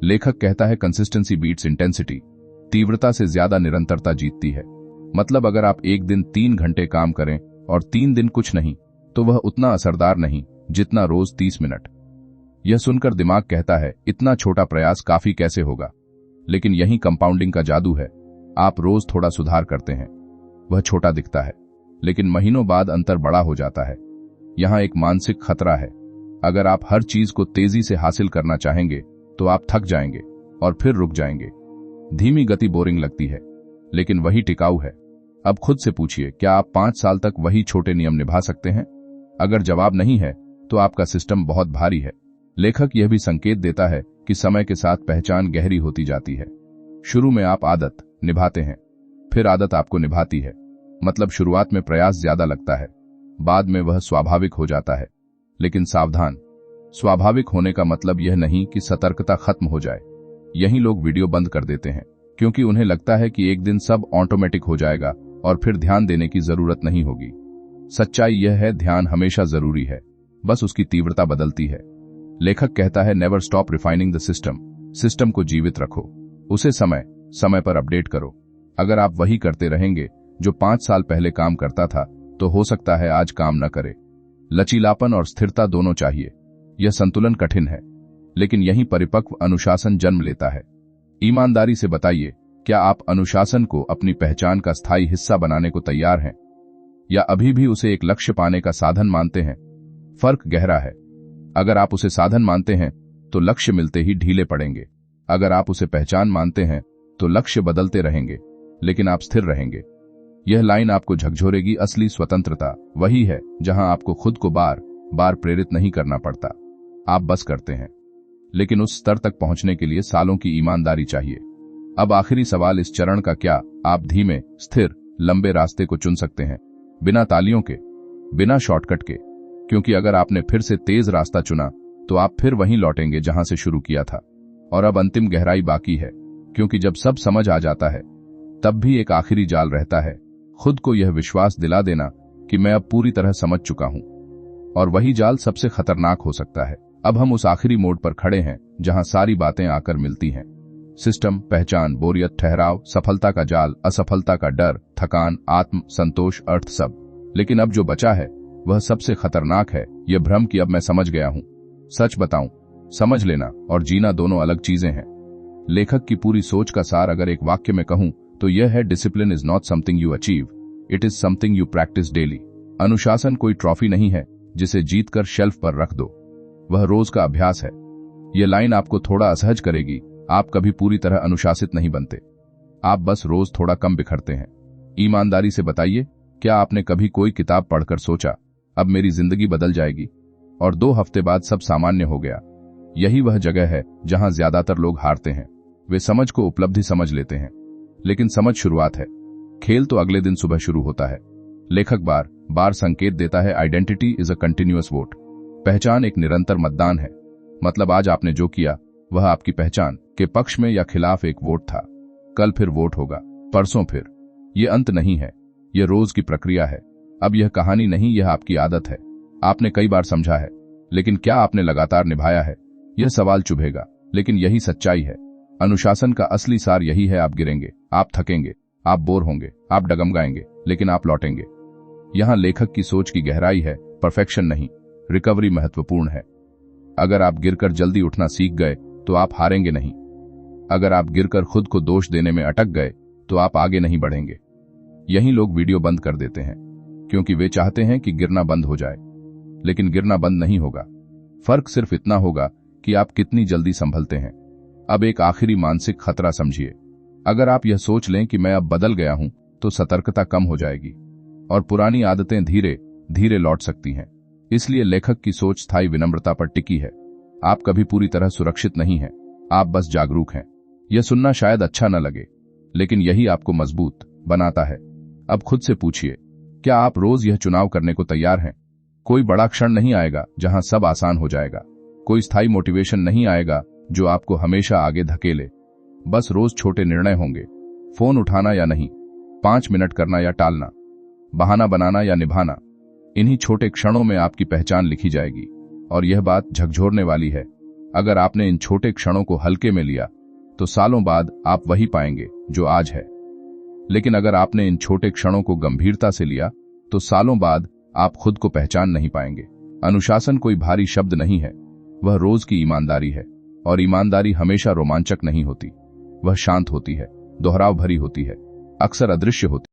लेखक कहता है, कंसिस्टेंसी बीट्स इंटेंसिटी। तीव्रता से ज्यादा निरंतरता जीतती है। मतलब अगर आप एक दिन 3 घंटे काम करें और 3 दिन कुछ नहीं, तो वह उतना असरदार नहीं जितना रोज 30 मिनट। यह सुनकर दिमाग कहता है, इतना छोटा प्रयास काफी कैसे होगा? लेकिन यही कंपाउंडिंग का जादू है। आप रोज थोड़ा सुधार करते हैं, वह छोटा दिखता है, लेकिन महीनों बाद अंतर बड़ा हो जाता है। यहां एक मानसिक खतरा है। अगर आप हर चीज को तेजी से हासिल करना चाहेंगे तो आप थक जाएंगे और फिर रुक जाएंगे। धीमी गति बोरिंग लगती है, लेकिन वही टिकाऊ है। अब खुद से पूछिए, क्या आप 5 साल तक वही छोटे नियम निभा सकते हैं? अगर जवाब नहीं है तो आपका सिस्टम बहुत भारी है। लेखक यह भी संकेत देता है कि समय के साथ पहचान गहरी होती जाती है। शुरू में आप आदत निभाते हैं, फिर आदत आपको निभाती है। मतलब शुरुआत में प्रयास ज्यादा लगता है, बाद में वह स्वाभाविक हो जाता है। लेकिन सावधान, स्वाभाविक होने का मतलब यह नहीं कि सतर्कता खत्म हो जाए। यही लोग वीडियो बंद कर देते हैं क्योंकि उन्हें लगता है कि एक दिन सब ऑटोमेटिक हो जाएगा और फिर ध्यान देने की जरूरत नहीं होगी। सच्चाई यह है, ध्यान हमेशा जरूरी है, बस उसकी तीव्रता बदलती है। लेखक कहता है, never stop refining the system. System को जीवित रखो, उसे समय समय पर अपडेट करो। अगर आप वही करते रहेंगे जो 5 साल पहले काम करता था, तो हो सकता है आज काम न करे। लचीलापन और स्थिरता दोनों चाहिए। यह संतुलन कठिन है, लेकिन यही परिपक्व अनुशासन जन्म लेता है। ईमानदारी से बताइए, क्या आप अनुशासन को अपनी पहचान का स्थायी हिस्सा बनाने को तैयार हैं, या अभी भी उसे एक लक्ष्य पाने का साधन मानते हैं? फर्क गहरा है। अगर आप उसे साधन मानते हैं तो लक्ष्य मिलते ही ढीले पड़ेंगे। अगर आप उसे पहचान मानते हैं तो लक्ष्य बदलते रहेंगे, लेकिन आप स्थिर रहेंगे। यह लाइन आपको झकझोरेगी। असली स्वतंत्रता वही है जहां आपको खुद को बार बार प्रेरित नहीं करना पड़ता, आप बस करते हैं। लेकिन उस स्तर तक पहुंचने के लिए सालों की ईमानदारी चाहिए। अब आखिरी सवाल इस चरण का, क्या आप धीमे, स्थिर, लंबे रास्ते को चुन सकते हैं, बिना तालियों के, बिना शॉर्टकट के? क्योंकि अगर आपने फिर से तेज रास्ता चुना तो आप फिर वहीं लौटेंगे जहां से शुरू किया था। और अब अंतिम गहराई बाकी है, क्योंकि जब सब समझ आ जाता है तब भी एक आखिरी जाल रहता है, खुद को यह विश्वास दिला देना कि मैं अब पूरी तरह समझ चुका हूं। और वही जाल सबसे खतरनाक हो सकता है। अब हम उस आखिरी मोड़ पर खड़े हैं जहां सारी बातें आकर मिलती हैं। सिस्टम, पहचान, बोरियत, ठहराव, सफलता का जाल, असफलता का डर, थकान, आत्म संतोष, अर्थ, सब। लेकिन अब जो बचा है वह सबसे खतरनाक है, यह भ्रम कि अब मैं समझ गया हूं। सच बताऊं, समझ लेना और जीना दोनों अलग चीजें हैं। लेखक की पूरी सोच का सार अगर एक वाक्य में कहूं तो यह है, discipline is not something you achieve, it is something you practice daily. अनुशासन कोई ट्रॉफी नहीं है जिसे जीतकर शेल्फ पर रख दो, वह रोज का अभ्यास है। यह लाइन आपको थोड़ा असहज करेगी। आप कभी पूरी तरह अनुशासित नहीं बनते, आप बस रोज थोड़ा कम बिखरते हैं। ईमानदारी से बताइए, क्या आपने कभी कोई किताब पढ़कर सोचा अब मेरी जिंदगी बदल जाएगी और 2 हफ्ते बाद सब सामान्य हो गया? यही वह जगह है जहां ज्यादातर लोग हारते हैं। वे समझ को उपलब्धि समझ लेते हैं, लेकिन समझ शुरुआत है, खेल तो अगले दिन सुबह शुरू होता है। लेखक बार बार संकेत देता है, identity is a continuous vote. पहचान एक निरंतर मतदान है। मतलब आज आपने जो किया वह आपकी पहचान के पक्ष में या खिलाफ एक वोट था। कल फिर वोट होगा, परसों फिर। यह अंत नहीं है, यह रोज की प्रक्रिया है। अब यह कहानी नहीं, यह आपकी आदत है। आपने कई बार समझा है, लेकिन क्या आपने लगातार निभाया है? यह सवाल चुभेगा, लेकिन यही सच्चाई है। अनुशासन का असली सार यही है, आप गिरेंगे, आप थकेंगे, आप बोर होंगे, आप डगमगाएंगे, लेकिन आप लौटेंगे। यहां लेखक की सोच की गहराई है, परफेक्शन नहीं, रिकवरी महत्वपूर्ण है। अगर आप गिरकर जल्दी उठना सीख गए तो आप हारेंगे नहीं। अगर आप गिरकर खुद को दोष देने में अटक गए तो आप आगे नहीं बढ़ेंगे। यही लोग वीडियो बंद कर देते हैं क्योंकि वे चाहते हैं कि गिरना बंद हो जाए, लेकिन गिरना बंद नहीं होगा। फर्क सिर्फ इतना होगा कि आप कितनी जल्दी संभलते हैं। अब एक आखिरी मानसिक खतरा समझिए। अगर आप यह सोच लें कि मैं अब बदल गया हूं तो सतर्कता कम हो जाएगी और पुरानी आदतें धीरे धीरे लौट सकती हैं। इसलिए लेखक की सोच स्थायी विनम्रता पर टिकी है। आप कभी पूरी तरह सुरक्षित नहीं हैं, आप बस जागरूक हैं। यह सुनना शायद अच्छा न लगे, लेकिन यही आपको मजबूत बनाता है। अब खुद से पूछिए, क्या आप रोज यह चुनाव करने को तैयार हैं? कोई बड़ा क्षण नहीं आएगा जहां सब आसान हो जाएगा। कोई स्थायी मोटिवेशन नहीं आएगा जो आपको हमेशा आगे धकेले। बस रोज छोटे निर्णय होंगे, फोन उठाना या नहीं, 5 मिनट करना या टालना, बहाना बनाना या निभाना। इन्हीं छोटे क्षणों में आपकी पहचान लिखी जाएगी। और यह बात झकझोरने वाली है, अगर आपने इन छोटे क्षणों को हल्के में लिया तो सालों बाद आप वही पाएंगे जो आज है। लेकिन अगर आपने इन छोटे क्षणों को गंभीरता से लिया तो सालों बाद आप खुद को पहचान नहीं पाएंगे। अनुशासन कोई भारी शब्द नहीं है, वह रोज की ईमानदारी है। और ईमानदारी हमेशा रोमांचक नहीं होती, वह शांत होती है, दोहराव भरी होती है, अक्सर अदृश्य होती है।